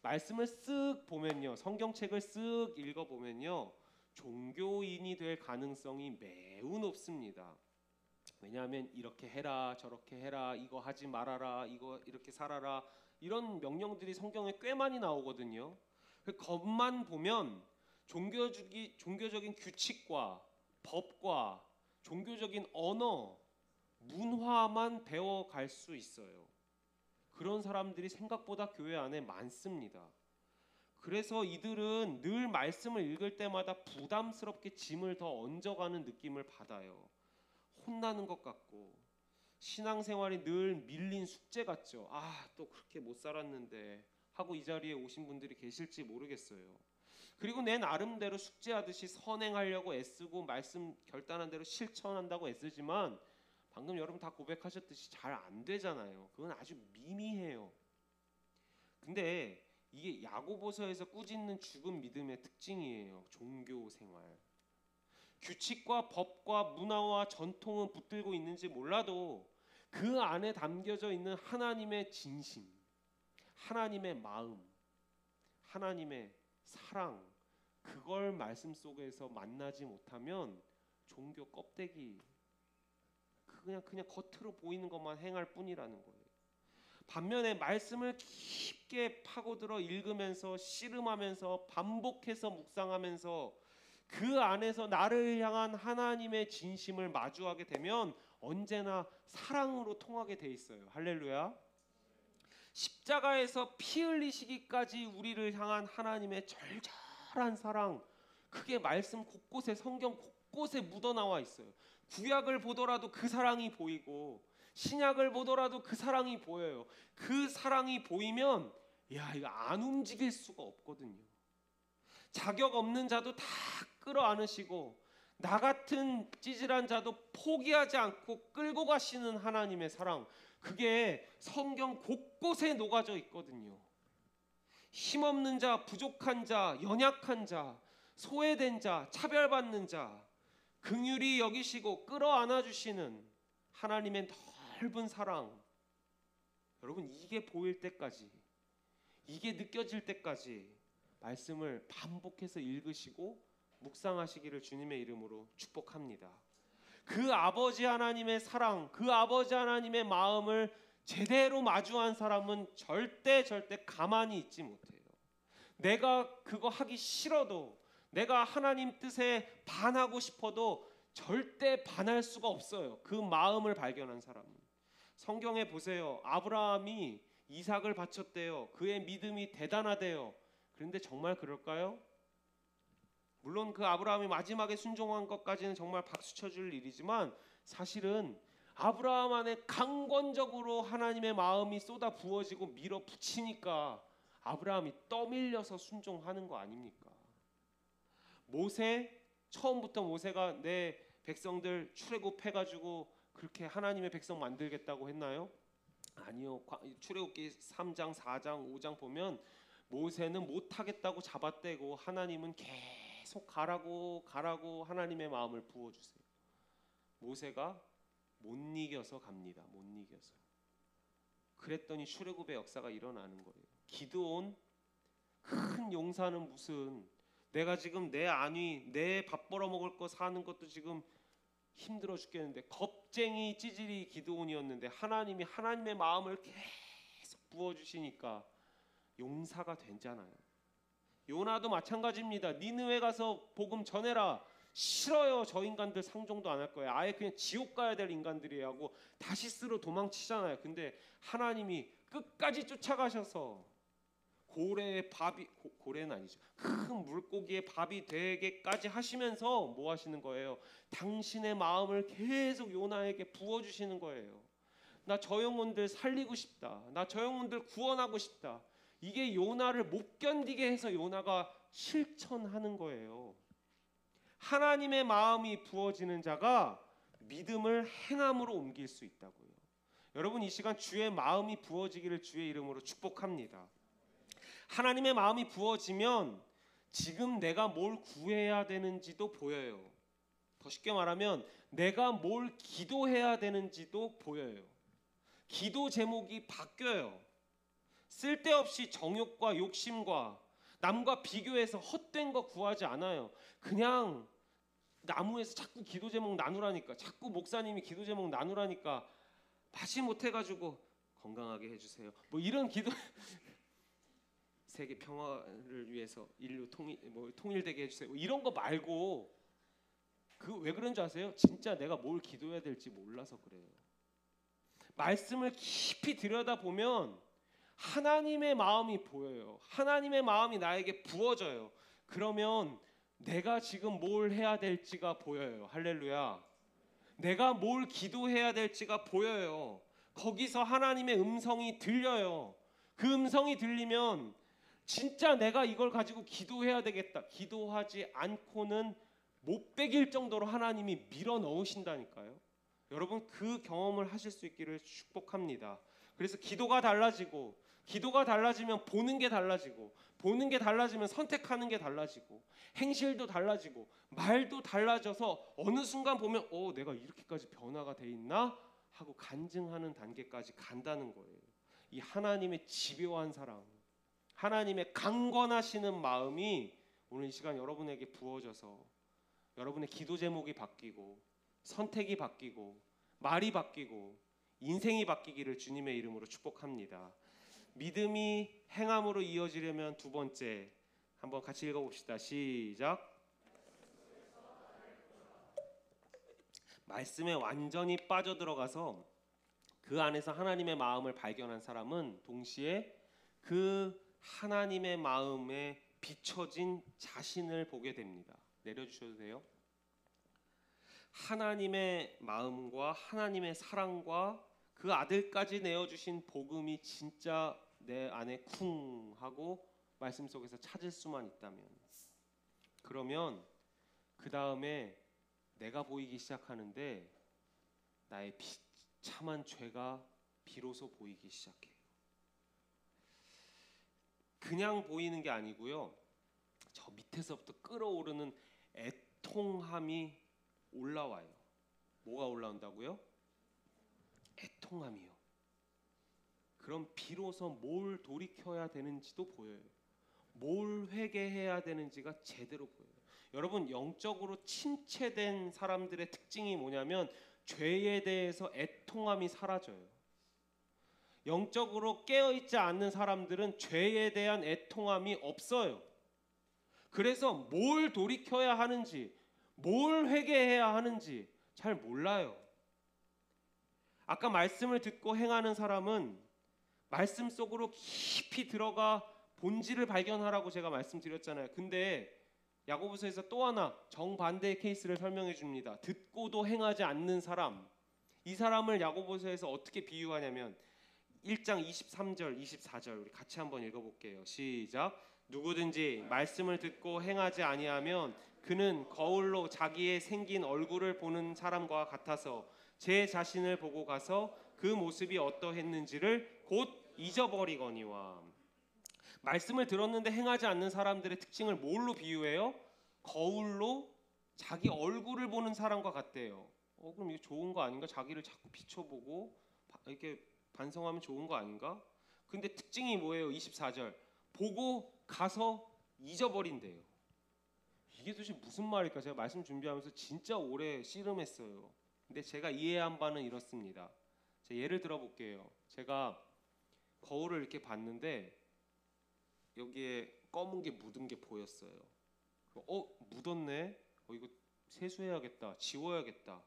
말씀을 쓱 보면요, 성경책을 쓱 읽어보면요, 종교인이 될 가능성이 매우 높습니다. 왜냐하면 이렇게 해라, 저렇게 해라, 이거 하지 말아라, 이거 이렇게 살아라, 이런 명령들이 성경에 꽤 많이 나오거든요. 그 겉만 보면 종교적인 규칙과 법과 종교적인 언어, 문화만 배워갈 수 있어요. 그런 사람들이 생각보다 교회 안에 많습니다. 그래서 이들은 늘 말씀을 읽을 때마다 부담스럽게 짐을 더 얹어가는 느낌을 받아요. 혼나는 것 같고, 신앙생활이 늘 밀린 숙제 같죠. 또 그렇게 못 살았는데 하고 이 자리에 오신 분들이 계실지 모르겠어요. 그리고 내 나름대로 숙제하듯이 선행하려고 애쓰고 말씀 결단한 대로 실천한다고 애쓰지만 방금 여러분 다 고백하셨듯이 잘 안 되잖아요. 그건 아주 미미해요. 근데 이게 야고보서에서 꾸짖는 죽은 믿음의 특징이에요. 종교 생활. 규칙과 법과 문화와 전통은 붙들고 있는지 몰라도 그 안에 담겨져 있는 하나님의 진심, 하나님의 마음, 하나님의 사랑, 그걸 말씀 속에서 만나지 못하면 종교 껍데기, 그냥 겉으로 보이는 것만 행할 뿐이라는 거예요. 반면에 말씀을 깊게 파고들어 읽으면서 씨름하면서 반복해서 묵상하면서 그 안에서 나를 향한 하나님의 진심을 마주하게 되면 언제나 사랑으로 통하게 돼 있어요. 할렐루야. 십자가에서 피 흘리시기까지 우리를 향한 하나님의 절절한 사랑, 그게 말씀 곳곳에, 성경 곳곳에 묻어나와 있어요. 구약을 보더라도 그 사랑이 보이고 신약을 보더라도 그 사랑이 보여요. 그 사랑이 보이면 이거 안 움직일 수가 없거든요. 자격 없는 자도 다 끌어안으시고 나 같은 찌질한 자도 포기하지 않고 끌고 가시는 하나님의 사랑, 그게 성경 곳곳에 녹아져 있거든요. 힘없는 자, 부족한 자, 연약한 자, 소외된 자, 차별받는 자 긍휼히 여기시고 끌어안아 주시는 하나님의 넓은 사랑, 여러분 이게 보일 때까지, 이게 느껴질 때까지 말씀을 반복해서 읽으시고 묵상하시기를 주님의 이름으로 축복합니다. 그 아버지 하나님의 사랑, 그 아버지 하나님의 마음을 제대로 마주한 사람은 절대 가만히 있지 못해요. 내가 그거 하기 싫어도, 내가 하나님 뜻에 반하고 싶어도 절대 반할 수가 없어요. 그 마음을 발견한 사람은. 성경에 보세요. 아브라함이 이삭을 바쳤대요. 그의 믿음이 대단하대요. 그런데 정말 그럴까요? 물론 그 아브라함이 마지막에 순종한 것까지는 정말 박수 쳐줄 일이지만 사실은 아브라함 안에 강권적으로 하나님의 마음이 쏟아 부어지고 밀어붙이니까 아브라함이 떠밀려서 순종하는 거 아닙니까? 모세, 처음부터 모세가 내 백성들 출애굽해가지고 그렇게 하나님의 백성 만들겠다고 했나요? 아니요. 출애굽기 3장, 4장, 5장 보면 모세는 못하겠다고 잡아떼고 하나님은 계속 가라고 하나님의 마음을 부어주세요. 모세가 못 이겨서 갑니다. 못 이겨서. 그랬더니 출애굽의 역사가 일어나는 거예요. 기드온, 큰 용사는 무슨, 내가 지금 내 안위, 내 밥 벌어먹을 거 사는 것도 지금 힘들어 죽겠는데, 겁쟁이 찌질이 기드온이었는데 하나님이 하나님의 마음을 계속 부어주시니까 용사가 되잖아요. 요나도 마찬가지입니다. 니느웨 가서 복음 전해라. 싫어요. 저 인간들 상종도 안 할 거예요. 아예 그냥 지옥 가야 될 인간들이에요 하고 다시스로 도망치잖아요. 근데 하나님이 끝까지 쫓아가셔서 고래의 밥이, 고래는 아니죠, 큰 물고기의 밥이 되게까지 하시면서 뭐 하시는 거예요? 당신의 마음을 계속 요나에게 부어주시는 거예요. 나 저 영혼들 살리고 싶다. 나 저 영혼들 구원하고 싶다. 이게 요나를 못 견디게 해서 요나가 실천하는 거예요. 하나님의 마음이 부어지는 자가 믿음을 행함으로 옮길 수 있다고요. 여러분 이 시간 주의 마음이 부어지기를 주의 이름으로 축복합니다. 하나님의 마음이 부어지면 지금 내가 뭘 구해야 되는지도 보여요. 더 쉽게 말하면 내가 뭘 기도해야 되는지도 보여요. 기도 제목이 바뀌어요. 쓸데없이 정욕과 욕심과 남과 비교해서 헛된 거 구하지 않아요. 그냥 나무에서 자꾸 기도 제목 나누라니까, 자꾸 목사님이 기도 제목 나누라니까 마지 못해가지고 건강하게 해주세요. 뭐 이런 기도 세계 평화를 위해서 인류 통일되게 해주세요. 뭐 이런 거 말고, 그 왜 그런 줄 아세요? 진짜 내가 뭘 기도해야 될지 몰라서 그래요. 말씀을 깊이 들여다보면 하나님의 마음이 보여요. 하나님의 마음이 나에게 부어져요. 그러면 내가 지금 뭘 해야 될지가 보여요. 할렐루야. 내가 뭘 기도해야 될지가 보여요. 거기서 하나님의 음성이 들려요. 그 음성이 들리면 진짜 내가 이걸 가지고 기도해야 되겠다. 기도하지 않고는 못 베길 정도로 하나님이 밀어 넣으신다니까요. 여러분 그 경험을 하실 수 있기를 축복합니다. 그래서 기도가 달라지고, 기도가 달라지면 보는 게 달라지고, 보는 게 달라지면 선택하는 게 달라지고, 행실도 달라지고, 말도 달라져서 어느 순간 보면 내가 이렇게까지 변화가 돼 있나 하고 간증하는 단계까지 간다는 거예요. 이 하나님의 집요한 사랑, 하나님의 강권하시는 마음이 오늘 이 시간 여러분에게 부어져서 여러분의 기도 제목이 바뀌고, 선택이 바뀌고, 말이 바뀌고, 인생이 바뀌기를 주님의 이름으로 축복합니다. 믿음이 행함으로 이어지려면 두 번째, 한번 같이 읽어봅시다. 시작. 말씀에 완전히 빠져들어가서 그 안에서 하나님의 마음을 발견한 사람은 동시에 그 하나님의 마음에 비춰진 자신을 보게 됩니다. 내려주셔도 돼요. 하나님의 마음과 하나님의 사랑과 그 아들까지 내어주신 복음이 진짜 내 안에 쿵 하고 말씀 속에서 찾을 수만 있다면, 그러면 그 다음에 내가 보이기 시작하는데 나의 비참한 죄가 비로소 보이기 시작해요. 그냥 보이는 게 아니고요, 저 밑에서부터 끌어오르는 애통함이 올라와요. 뭐가 올라온다고요? 애통함이요. 그럼 비로소 뭘 돌이켜야 되는지도 보여요. 뭘 회개해야 되는지가 제대로 보여요. 여러분, 영적으로 침체된 사람들의 특징이 뭐냐면 죄에 대해서 애통함이 사라져요. 영적으로 깨어있지 않는 사람들은 죄에 대한 애통함이 없어요. 그래서 뭘 돌이켜야 하는지, 뭘 회개해야 하는지 잘 몰라요. 아까 말씀을 듣고 행하는 사람은 말씀 속으로 깊이 들어가 본질을 발견하라고 제가 말씀드렸잖아요. 근데 야고보서에서 또 하나 정반대의 케이스를 설명해 줍니다. 듣고도 행하지 않는 사람, 이 사람을 야고보서에서 어떻게 비유하냐면 1장 23절 24절 우리 같이 한번 읽어볼게요. 시작. 누구든지 말씀을 듣고 행하지 아니하면 그는 거울로 자기의 생긴 얼굴을 보는 사람과 같아서 제 자신을 보고 가서 그 모습이 어떠했는지를 곧 잊어버리거니와. 말씀을 들었는데 행하지 않는 사람들의 특징을 뭘로 비유해요? 거울로 자기 얼굴을 보는 사람과 같대요. 그럼 이게 좋은 거 아닌가? 자기를 자꾸 비춰보고 이렇게 반성하면 좋은 거 아닌가? 근데 특징이 뭐예요? 24절 보고 가서 잊어버린대요. 이게 도대체 무슨 말일까? 제가 말씀 준비하면서 진짜 오래 씨름했어요. 근데 제가 이해한 바는 이렇습니다. 제가 예를 들어볼게요. 제가 거울을 이렇게 봤는데 여기에 검은 게 묻은 게 보였어요. 묻었네. 이거 세수해야겠다. 지워야겠다.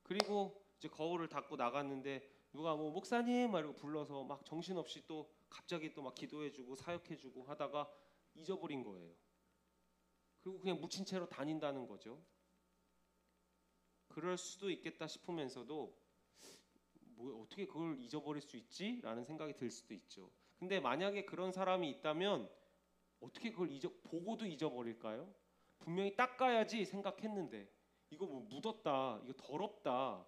그리고 이제 거울을 닫고 나갔는데 누가 목사님 말고 불러서 막 정신없이 또 갑자기 또 막 기도해주고 사역해주고 하다가 잊어버린 거예요. 그리고 그냥 묻힌 채로 다닌다는 거죠. 그럴 수도 있겠다 싶으면서도 어떻게 그걸 잊어버릴 수 있지? 라는 생각이 들 수도 있죠. 근데 만약에 그런 사람이 있다면 어떻게 그걸 보고도 잊어버릴까요? 분명히 닦아야지 생각했는데 이거 묻었다, 이거 더럽다,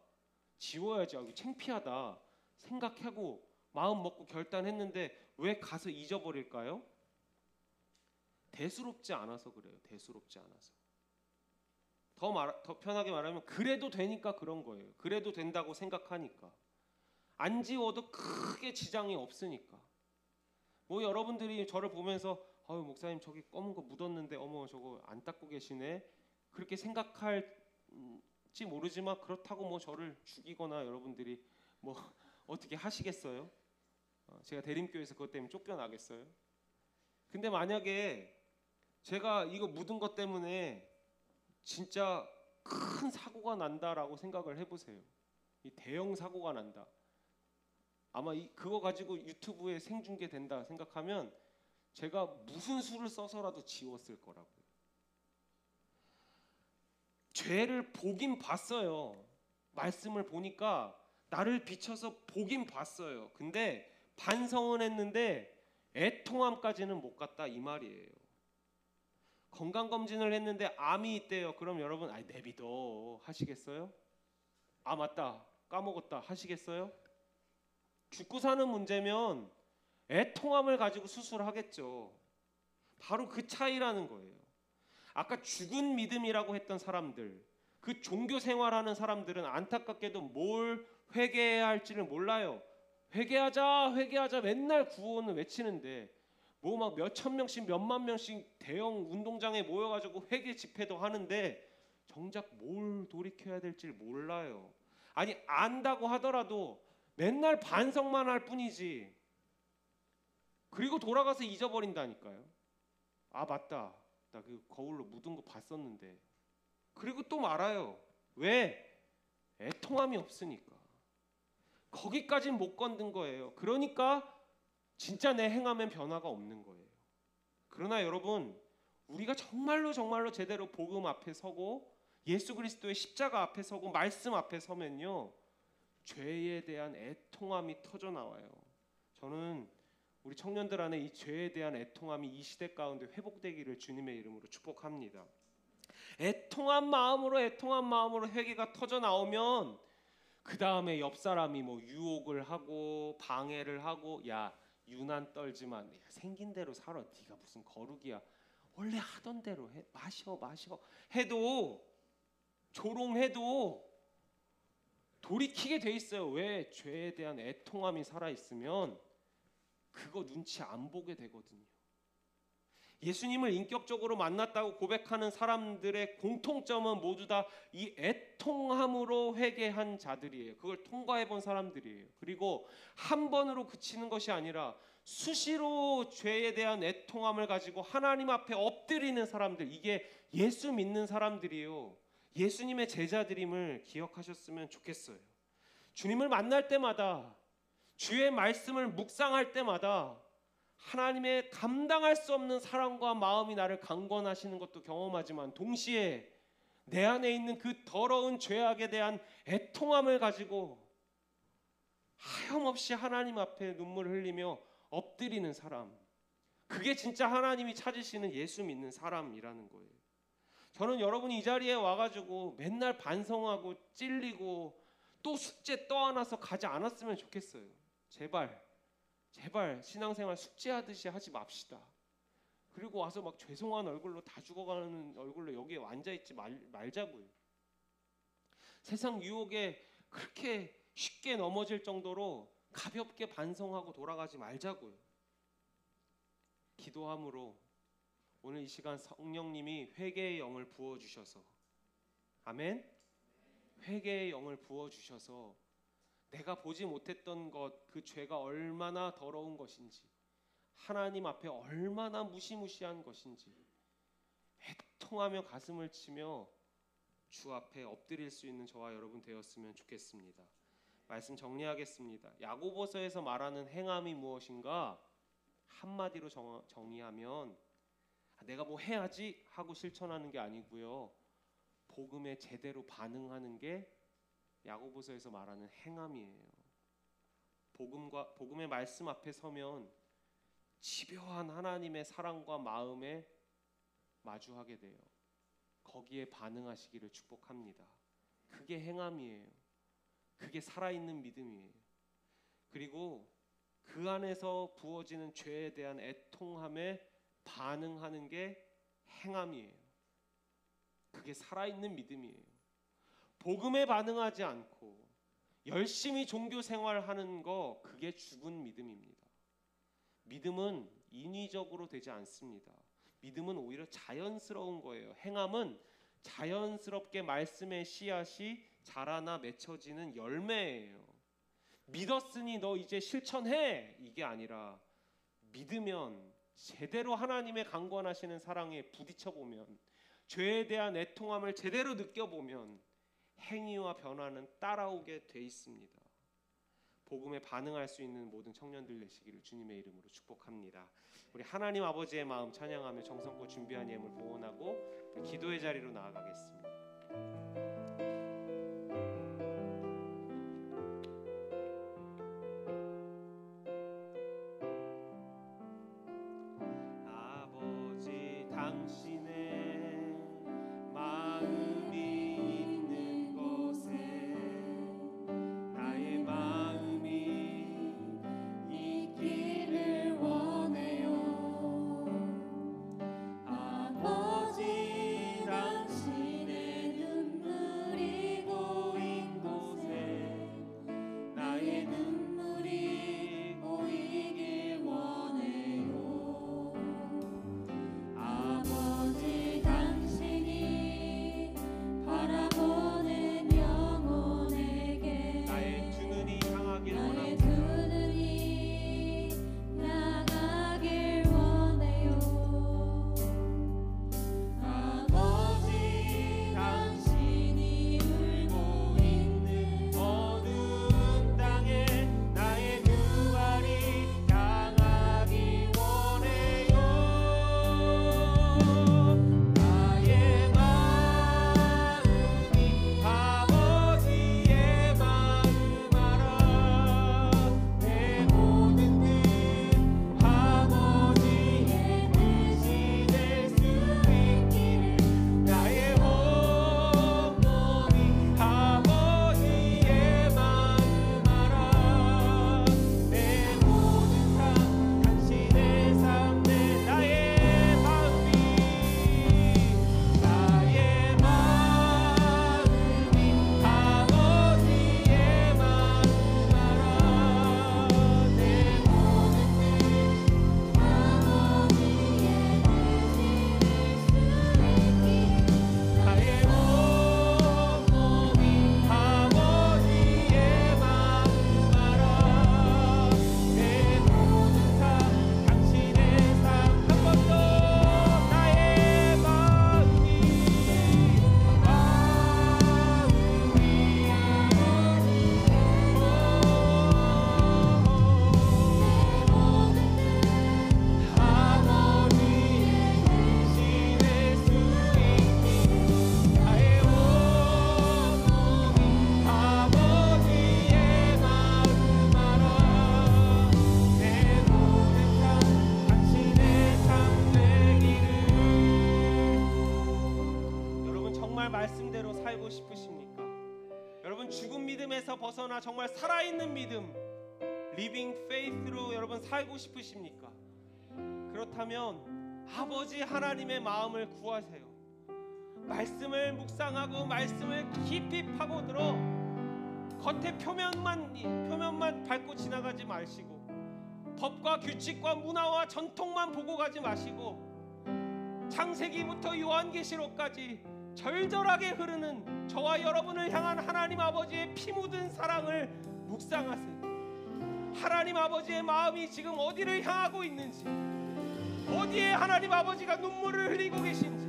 지워야지, 이거 창피하다 생각하고 마음 먹고 결단했는데 왜 가서 잊어버릴까요? 대수롭지 않아서 그래요. 대수롭지 않아서. 더 편하게 말하면 그래도 되니까 그런 거예요. 그래도 된다고 생각하니까. 안 지워도 크게 지장이 없으니까. 여러분들이 저를 보면서 목사님 저기 검은 거 묻었는데 저거 안 닦고 계시네, 그렇게 생각할지 모르지만 그렇다고 저를 죽이거나 여러분들이 어떻게 하시겠어요? 제가 대림교회에서 그것 때문에 쫓겨나겠어요? 근데 만약에 제가 이거 묻은 것 때문에 진짜 큰 사고가 난다라고 생각을 해보세요. 이 대형 사고가 난다. 아마 그거 가지고 유튜브에 생중계된다 생각하면 제가 무슨 수를 써서라도 지웠을 거라고요. 죄를 보긴 봤어요. 말씀을 보니까 나를 비춰서 보긴 봤어요. 근데 반성은 했는데 애통함까지는 못 갔다 이 말이에요. 건강검진을 했는데 암이 있대요. 그럼 여러분 내비둬 하시겠어요? 맞다 까먹었다 하시겠어요? 죽고 사는 문제면 애통함을 가지고 수술하겠죠. 바로 그 차이라는 거예요. 아까 죽은 믿음이라고 했던 사람들, 그 종교 생활하는 사람들은 안타깝게도 뭘 회개해야 할지를 몰라요. 회개하자 회개하자 맨날 구원을 외치는데 뭐 막 몇천 명씩 몇만 명씩 대형 운동장에 모여가지고 회개 집회도 하는데 정작 뭘 돌이켜야 될지를 몰라요. 아니 안다고 하더라도 맨날 반성만 할 뿐이지. 그리고 돌아가서 잊어버린다니까요. 아 맞다, 나 그 거울로 묻은 거 봤었는데. 그리고 또 말아요. 왜? 애통함이 없으니까. 거기까진 못 건든 거예요. 그러니까 진짜 내 행함엔 변화가 없는 거예요. 그러나 여러분, 우리가 정말로 제대로 복음 앞에 서고 예수 그리스도의 십자가 앞에 서고 말씀 앞에 서면요, 죄에 대한 애통함이 터져 나와요. 저는 우리 청년들 안에 이 죄에 대한 애통함이 이 시대 가운데 회복되기를 주님의 이름으로 축복합니다. 애통한 마음으로 회개가 터져 나오면 그 다음에 옆 사람이 뭐 유혹을 하고 방해를 하고, 야 유난 떨지만 생긴 대로 살아, 네가 무슨 거룩이야, 원래 하던 대로 해, 마셔 해도 조롱해도 돌이키게 돼 있어요. 왜? 죄에 대한 애통함이 살아 있으면 그거 눈치 안 보게 되거든요. 예수님을 인격적으로 만났다고 고백하는 사람들의 공통점은 모두 다 이 애통함으로 회개한 자들이에요. 그걸 통과해 본 사람들이에요. 그리고 한 번으로 그치는 것이 아니라 수시로 죄에 대한 애통함을 가지고 하나님 앞에 엎드리는 사람들, 이게 예수 믿는 사람들이에요. 예수님의 제자들임을 기억하셨으면 좋겠어요. 주님을 만날 때마다, 주의 말씀을 묵상할 때마다 하나님의 감당할 수 없는 사랑과 마음이 나를 강권하시는 것도 경험하지만 동시에 내 안에 있는 그 더러운 죄악에 대한 애통함을 가지고 하염없이 하나님 앞에 눈물을 흘리며 엎드리는 사람, 그게 진짜 하나님이 찾으시는 예수 믿는 사람이라는 거예요. 저는 여러분이 이 자리에 와가지고 맨날 반성하고 찔리고 또 숙제 떠안아서 가지 않았으면 좋겠어요. 제발 신앙생활 숙제하듯이 하지 맙시다. 그리고 와서 막 죄송한 얼굴로, 다 죽어가는 얼굴로 여기에 앉아있지 말자고요. 세상 유혹에 그렇게 쉽게 넘어질 정도로 가볍게 반성하고 돌아가지 말자고요. 기도함으로 오늘 이 시간 성령님이 회개의 영을 부어주셔서, 아멘, 회개의 영을 부어주셔서 내가 보지 못했던 것, 그 죄가 얼마나 더러운 것인지, 하나님 앞에 얼마나 무시무시한 것인지 애통하며 가슴을 치며 주 앞에 엎드릴 수 있는 저와 여러분 되었으면 좋겠습니다. 말씀 정리하겠습니다. 야고보서에서 말하는 행함이 무엇인가? 한마디로 정의하면 내가 뭐 해야지 하고 실천하는 게 아니고요, 복음에 제대로 반응하는 게 야고보서에서 말하는 행함이에요. 복음의 말씀 앞에 서면 집요한 하나님의 사랑과 마음에 마주하게 돼요. 거기에 반응하시기를 축복합니다. 그게 행함이에요. 그게 살아있는 믿음이에요. 그리고 그 안에서 부어지는 죄에 대한 애통함에 반응하는 게 행함이에요. 그게 살아있는 믿음이에요. 복음에 반응하지 않고 열심히 종교 생활하는 거, 그게 죽은 믿음입니다. 믿음은 인위적으로 되지 않습니다. 믿음은 오히려 자연스러운 거예요. 행함은 자연스럽게 말씀의 씨앗이 자라나 맺혀지는 열매예요. 믿었으니 너 이제 실천해, 이게 아니라 믿으면 제대로 하나님의 강권하시는 사랑에 부딪혀보면, 죄에 대한 애통함을 제대로 느껴보면 행위와 변화는 따라오게 돼 있습니다. 복음에 반응할 수 있는 모든 청년들 되시기를 주님의 이름으로 축복합니다. 우리 하나님 아버지의 마음 찬양하며 정성껏 준비한 예물 봉헌하고 기도의 자리로 나아가겠습니다. 아버지, 당신의 마음이 있는 곳에 나의 마음이 믿음에서 벗어나 정말 살아있는 믿음, 리빙 페이스로 여러분 살고 싶으십니까? 그렇다면 아버지 하나님의 마음을 구하세요. 말씀을 묵상하고 말씀을 깊이 파고들어 겉에 표면만 밟고 지나가지 마시고, 법과 규칙과 문화와 전통만 보고 가지 마시고, 창세기부터 요한계시록까지 절절하게 흐르는 저와 여러분을 향한 하나님 아버지의 피 묻은 사랑을 묵상하세요. 하나님 아버지의 마음이 지금 어디를 향하고 있는지, 어디에 하나님 아버지가 눈물을 흘리고 계신지,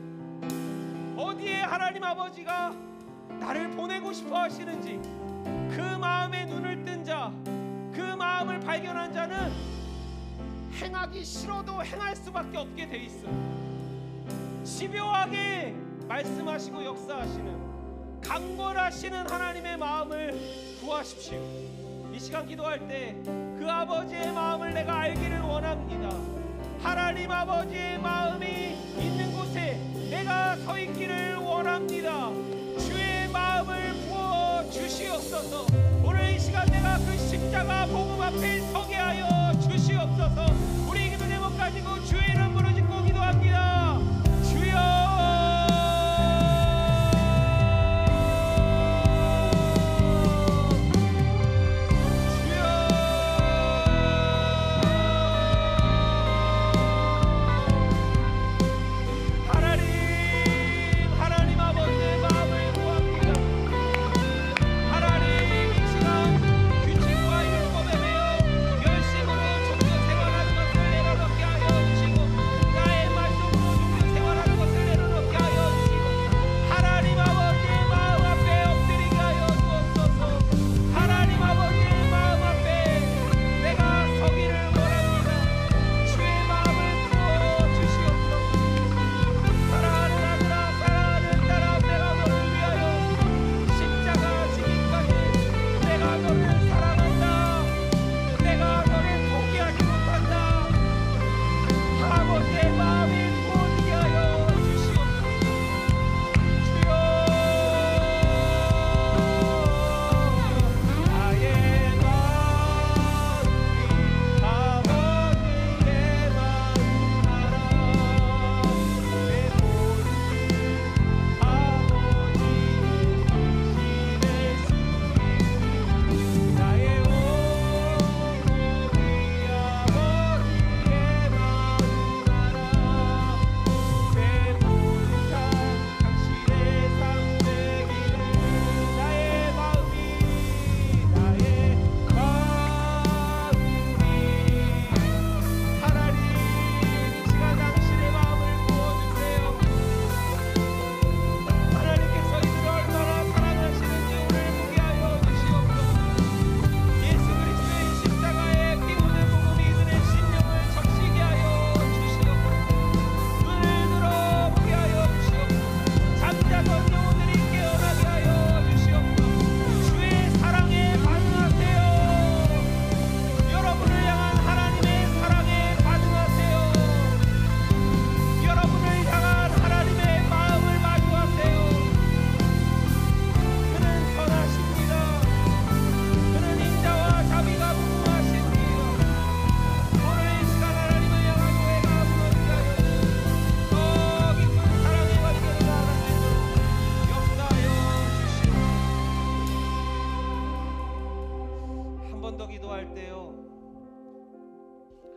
어디에 하나님 아버지가 나를 보내고 싶어 하시는지, 그 마음에 눈을 뜬 자, 그 마음을 발견한 자는 행하기 싫어도 행할 수밖에 없게 돼 있어요. 집요하게 말씀하시고 역사하시는, 강권하시는 하나님의 마음을 구하십시오. 이 시간 기도할 때 그 아버지의 마음을 내가 알기를 원합니다. 하나님 아버지의 마음이 있는 곳에 내가 서 있기를 원합니다. 주의 마음을 부어 주시옵소서. 오늘 이 시간 내가 그 십자가 복음 앞에 서게 하여 주시옵소서. 우리 기도 제목 가지고 주의 이름 부르짖고 기도합니다. 주여,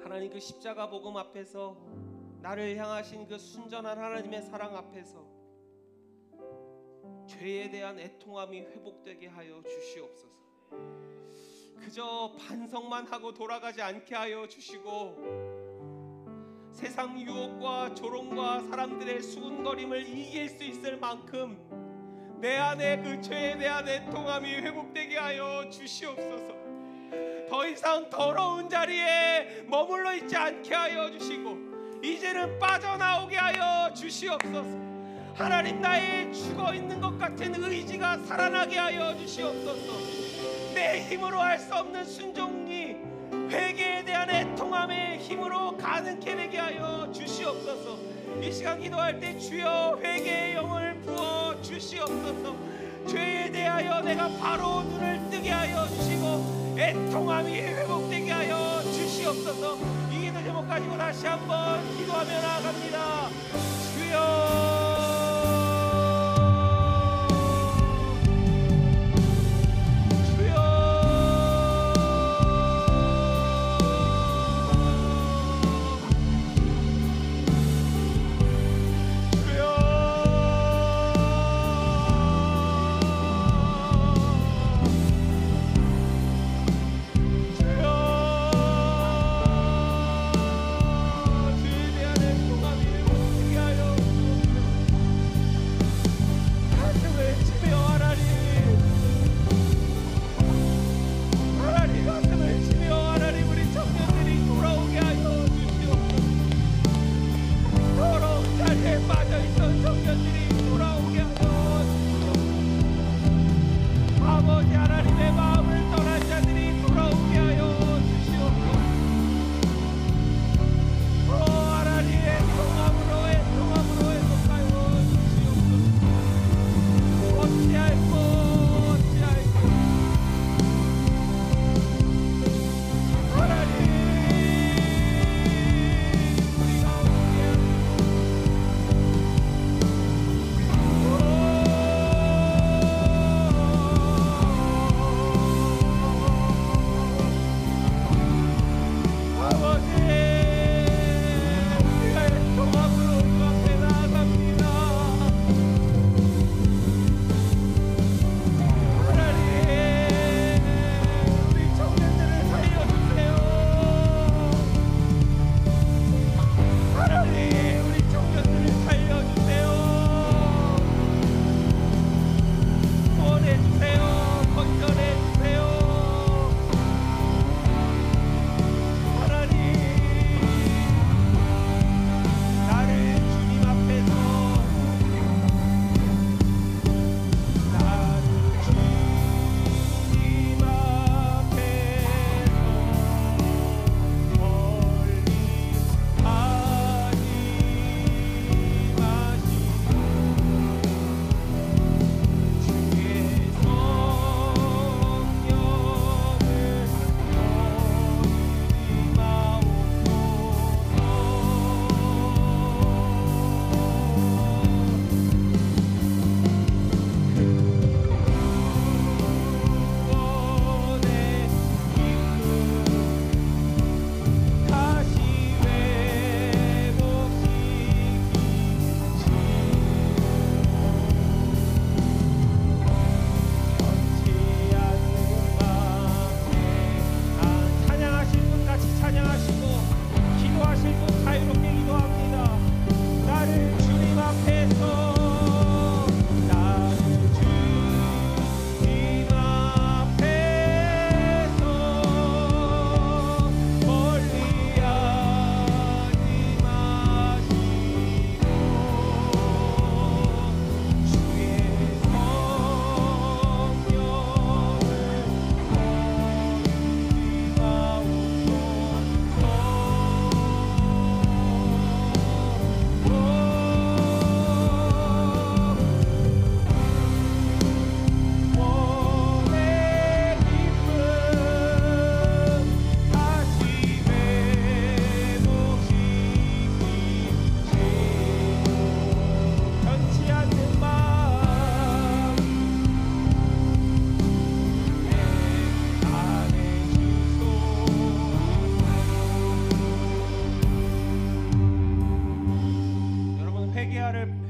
하나님 그 십자가 복음 앞에서 나를 향하신 그 순전한 하나님의 사랑 앞에서 죄에 대한 애통함이 회복되게 하여 주시옵소서. 그저 반성만 하고 돌아가지 않게 하여 주시고 세상 유혹과 조롱과 사람들의 수군거림을 이길 수 있을 만큼 내 안에 그 죄에 대한 애통함이 회복되게 하여 주시옵소서. 더 이상 더러운 자리에 머물러 있지 않게 하여 주시고 이제는 빠져나오게 하여 주시옵소서. 하나님, 나의 죽어있는 것 같은 의지가 살아나게 하여 주시옵소서. 내 힘으로 할 수 없는 순종이 회개에 대한 애통함의 힘으로 가능케 되게 하여 주시옵소서. 이 시간 기도할 때 주여 회개의 영을 부어 주시옵소서. 죄에 대하여 내가 바로 눈을 뜨게 하여 주시고 애통함이 회복되게 하여 주시옵소서. 이 기도 제목 가지고 다시 한번 기도하며 나아갑니다. 주여,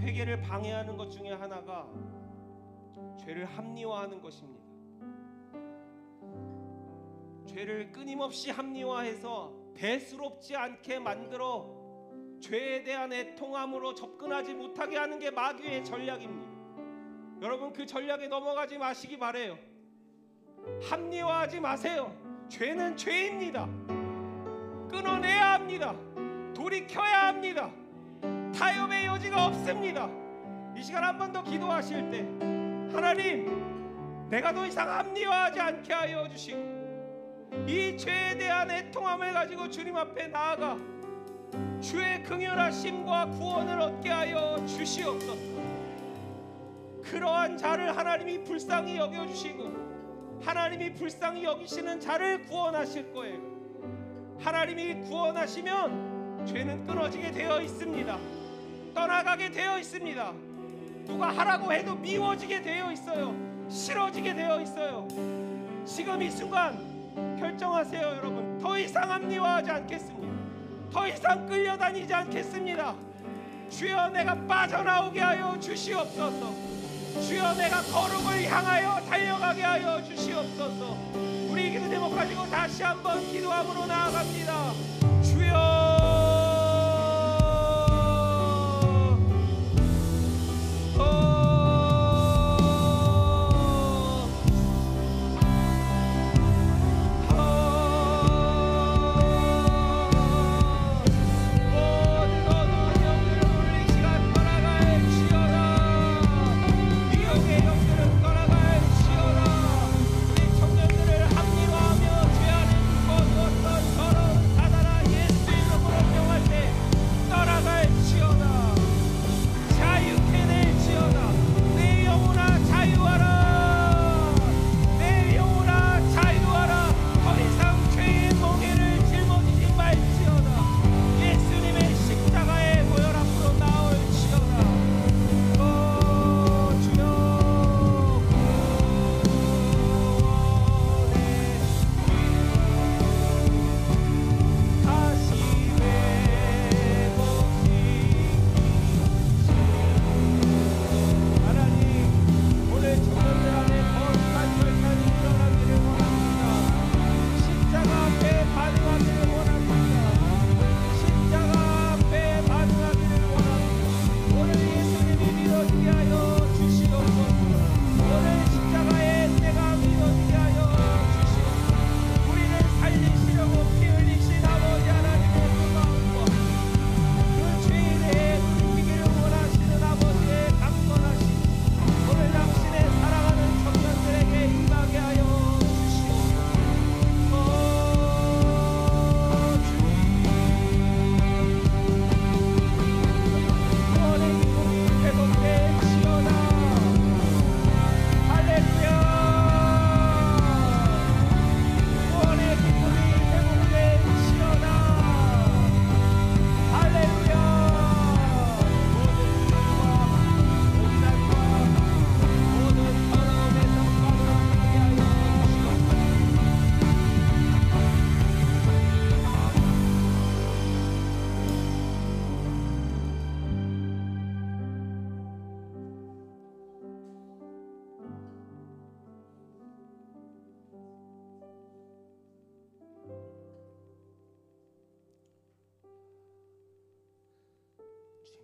회개를 방해하는 것 중에 하나가 죄를 합리화하는 것입니다. 죄를 끊임없이 합리화해서 대수롭지 않게 만들어 죄에 대한 애통함으로 접근하지 못하게 하는 게 마귀의 전략입니다. 여러분, 그 전략에 넘어가지 마시기 바래요. 합리화하지 마세요. 죄는 죄입니다. 끊어내야 합니다. 돌이켜야 합니다. 타협의 여지가 없습니다. 이 시간 한 번 더 기도하실 때, 하나님, 내가 더 이상 합리화하지 않게 하여 주시고 이 죄에 대한 애통함을 가지고 주님 앞에 나아가 주의 긍휼하심과 구원을 얻게 하여 주시옵소서. 그러한 자를 하나님이 불쌍히 여겨주시고 하나님이 불쌍히 여기시는 자를 구원하실 거예요. 하나님이 구원하시면 죄는 끊어지게 되어 있습니다. 떠나가게 되어 있습니다. 누가 하라고 해도 미워지게 되어 있어요. 싫어지게 되어 있어요. 지금 이 순간 결정하세요. 여러분, 더 이상 합리화하지 않겠습니다. 더 이상 끌려다니지 않겠습니다. 주여, 내가 빠져나오게 하여 주시옵소서. 주여, 내가 거룩을 향하여 달려가게 하여 주시옵소서. 우리 기도 제목 가지고 다시 한번 기도함으로 나아갑니다. 주여,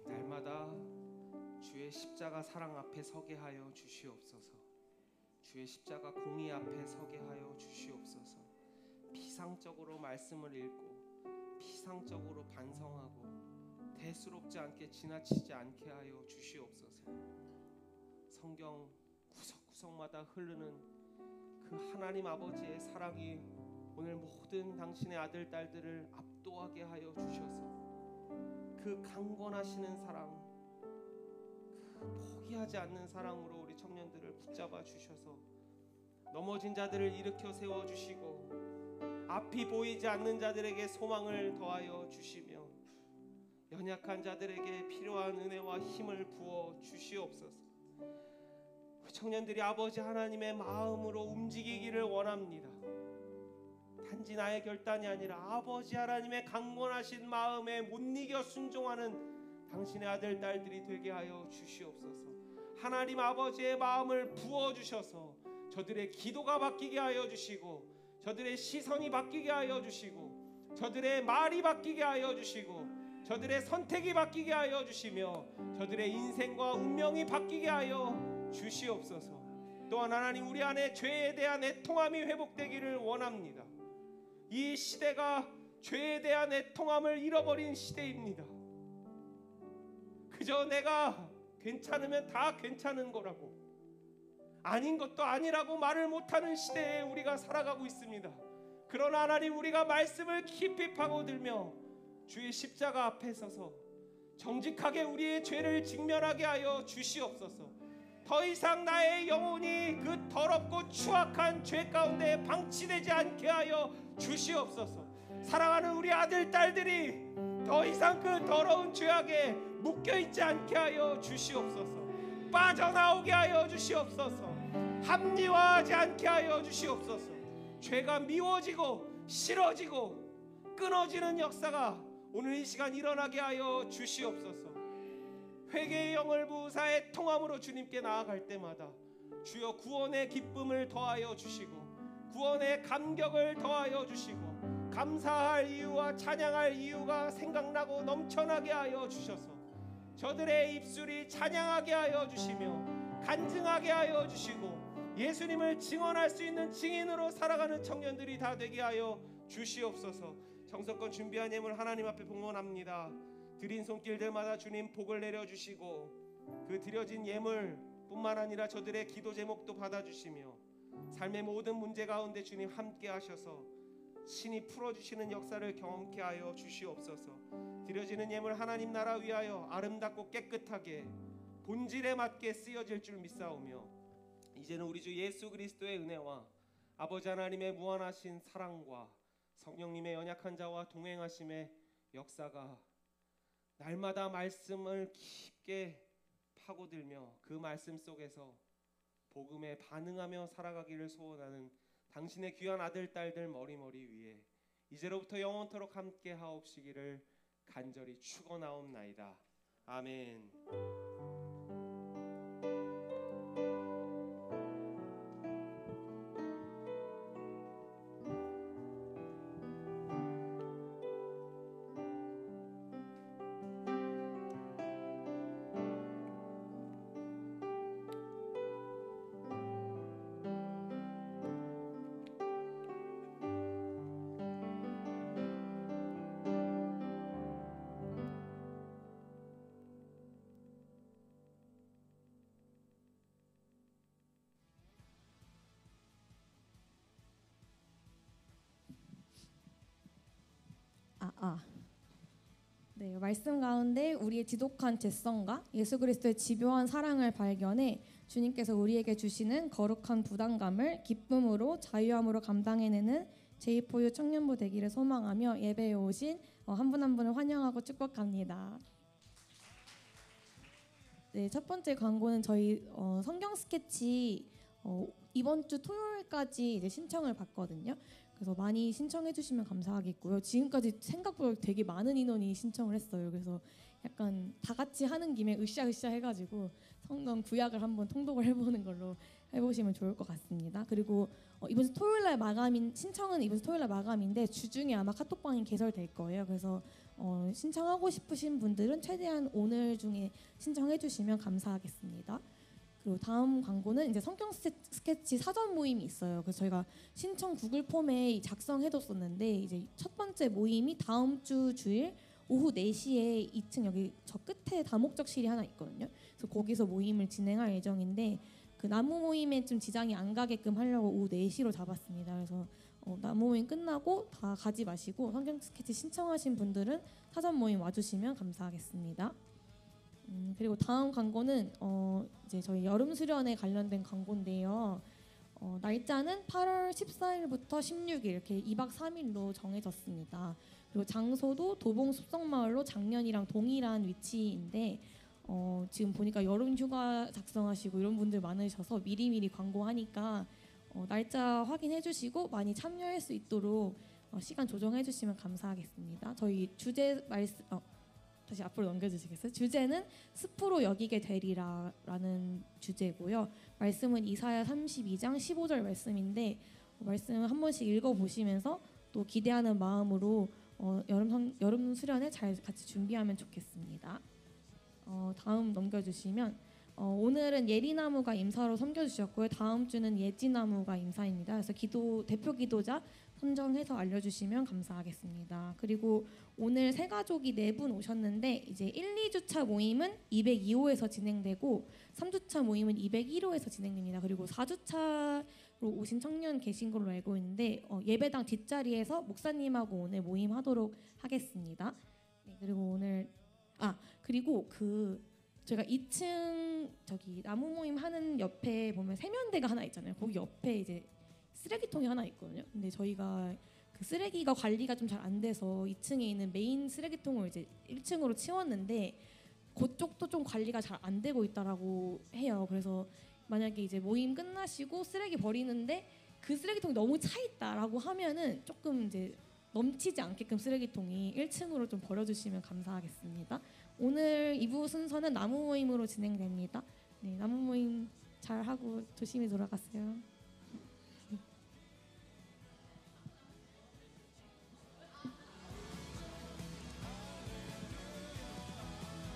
날마다 주의 십자가 사랑 앞에 서게 하여 주시옵소서. 주의 십자가 공의 앞에 서게 하여 주시옵소서. 피상적으로 말씀을 읽고 피상적으로 반성하고 대수롭지 않게 지나치지 않게 하여 주시옵소서. 성경 구석구석마다 흐르는 그 하나님 아버지의 사랑이 오늘 모든 당신의 아들 딸들을 압도하게 하여 주셔서 그 강권하시는 사랑, 그 포기하지 않는 사랑으로 우리 청년들을 붙잡아 주셔서 넘어진 자들을 일으켜 세워 주시고 앞이 보이지 않는 자들에게 소망을 더하여 주시며 연약한 자들에게 필요한 은혜와 힘을 부어 주시옵소서. 우리 청년들이 아버지 하나님의 마음으로 움직이기를 원합니다. 단지 나의 결단이 아니라 아버지 하나님의 강권하신 마음에 못 이겨 순종하는 당신의 아들 딸들이 되게 하여 주시옵소서. 하나님 아버지의 마음을 부어주셔서 저들의 기도가 바뀌게 하여 주시고 저들의 시선이 바뀌게 하여 주시고 저들의 말이 바뀌게 하여 주시고 저들의 선택이 바뀌게 하여 주시며 저들의 인생과 운명이 바뀌게 하여 주시옵소서. 또한 하나님, 우리 안에 죄에 대한 애통함이 회복되기를 원합니다. 이 시대가 죄에 대한 애통함을 잃어버린 시대입니다. 그저 내가 괜찮으면 다 괜찮은 거라고, 아닌 것도 아니라고 말을 못하는 시대에 우리가 살아가고 있습니다. 그러나 하나님, 우리가 말씀을 깊이 파고들며 주의 십자가 앞에 서서 정직하게 우리의 죄를 직면하게 하여 주시옵소서. 더 이상 나의 영혼이 그 더럽고 추악한 죄 가운데 방치되지 않게 하여 주시옵소서. 사랑하는 우리 아들 딸들이 더 이상 그 더러운 죄악에 묶여있지 않게 하여 주시옵소서. 빠져나오게 하여 주시옵소서. 합리화하지 않게 하여 주시옵소서. 죄가 미워지고 싫어지고 끊어지는 역사가 오늘 이 시간 일어나게 하여 주시옵소서. 회개의 영을 부사에 통함으로 주님께 나아갈 때마다 주여 구원의 기쁨을 더하여 주시고 구원의 감격을 더하여 주시고 감사할 이유와 찬양할 이유가 생각나고 넘쳐나게 하여 주셔서 저들의 입술이 찬양하게 하여 주시며 간증하게 하여 주시고 예수님을 증언할 수 있는 증인으로 살아가는 청년들이 다 되게 하여 주시옵소서. 정성껏 준비한 예물 하나님 앞에 봉헌합니다. 드린 손길들마다 주님 복을 내려주시고 그 드려진 예물뿐만 아니라 저들의 기도 제목도 받아주시며 삶의 모든 문제 가운데 주님 함께 하셔서 신이 풀어주시는 역사를 경험케 하여 주시옵소서. 드려지는 예물 하나님 나라 위하여 아름답고 깨끗하게 본질에 맞게 쓰여질 줄 믿사오며 이제는 우리 주 예수 그리스도의 은혜와 아버지 하나님의 무한하신 사랑과 성령님의 연약한 자와 동행하심의 역사가 날마다 말씀을 깊게 파고들며 그 말씀 속에서 복음에 반응하며 살아가기를 소원하는 당신의 귀한 아들 딸들 머리머리 위에 이제로부터 영원토록 함께 하옵시기를 간절히 축원하옵나이다. 아멘. 네, 말씀 가운데 우리의 지독한 죄성과 예수 그리스도의 집요한 사랑을 발견해 주님께서 우리에게 주시는 거룩한 부담감을 기쁨으로 자유함으로 감당해내는 제2포유 청년부 되기를 소망하며 예배에 오신 한 분 한 분을 환영하고 축복합니다. 네, 첫 번째 광고는 저희 성경 스케치 이번 주 토요일까지 이제 신청을 받거든요. 그래서 많이 신청해 주시면 감사하겠고요. 지금까지 생각보다 되게 많은 인원이 신청을 했어요. 그래서 약간 다 같이 하는 김에 으쌰으쌰 해가지고 성경 구약을 한번 통독을 해보는 걸로 해보시면 좋을 것 같습니다. 그리고 이번 주 토요일날 신청은 이번 주 토요일날 마감인데 주중에 아마 카톡방이 개설될 거예요. 그래서 신청하고 싶으신 분들은 최대한 오늘 중에 신청해 주시면 감사하겠습니다. 그리고 다음 광고는 이제 성경 스케치 사전 모임이 있어요. 그래서 저희가 신청 구글 폼에 작성해뒀었는데 이제 첫 번째 모임이 다음 주 주일 오후 4시에 2층 여기 저 끝에 다목적실이 하나 있거든요. 그래서 거기서 모임을 진행할 예정인데 그 나무 모임에 좀 지장이 안 가게끔 하려고 오후 4시로 잡았습니다. 그래서 나무 모임 끝나고 다 가지 마시고 성경 스케치 신청하신 분들은 사전 모임 와주시면 감사하겠습니다. 그리고 다음 광고는 이제 저희 여름 수련에 관련된 광고인데요. 날짜는 8월 14일부터 16일 이렇게 2박 3일로 정해졌습니다. 그리고 장소도 도봉 숲성마을로 작년이랑 동일한 위치인데 지금 보니까 여름 휴가 작성하시고 이런 분들 많으셔서 미리미리 광고하니까 날짜 확인해 주시고 많이 참여할 수 있도록 시간 조정해 주시면 감사하겠습니다. 저희 주제 말씀 다시 앞으로 넘겨주시겠어요? 주제는 습으로 여기게 되리라라는 주제고요. 말씀은 이사야 32장 15절 말씀인데 말씀 한 번씩 읽어보시면서 또 기대하는 마음으로 여름 수련에 잘 같이 준비하면 좋겠습니다. 다음 넘겨주시면 오늘은 예리나무가 임사로 섬겨주셨고요. 다음 주는 예지나무가 임사입니다. 그래서 대표 기도자 선정해서 알려주시면 감사하겠습니다. 그리고 오늘 세 가족이 4분 오셨는데 이제 1, 2주차 모임은 202호에서 진행되고 3주차 모임은 201호에서 진행됩니다. 그리고 4주차로 오신 청년 계신 걸로 알고 있는데 예배당 뒷자리에서 목사님하고 오늘 모임하도록 하겠습니다. 네, 그리고 오늘 그리고 그 저희가 2층 저기 나무 모임 하는 옆에 보면 세면대가 하나 있잖아요. 거기 옆에 이제 쓰레기통이 하나 있거든요. 근데 저희가 그 쓰레기가 관리가 좀 잘 안 돼서 2층에 있는 메인 쓰레기통을 이제 1층으로 치웠는데 그쪽도 좀 관리가 잘 안 되고 있다라고 해요. 그래서 만약에 이제 모임 끝나시고 쓰레기 버리는데 그 쓰레기통이 너무 차 있다라고 하면은 조금 이제 넘치지 않게끔 쓰레기통이 1층으로 좀 버려주시면 감사하겠습니다. 오늘 2부 순서는 나무 모임으로 진행됩니다. 네, 나무 모임 잘 하고 조심히 돌아가세요.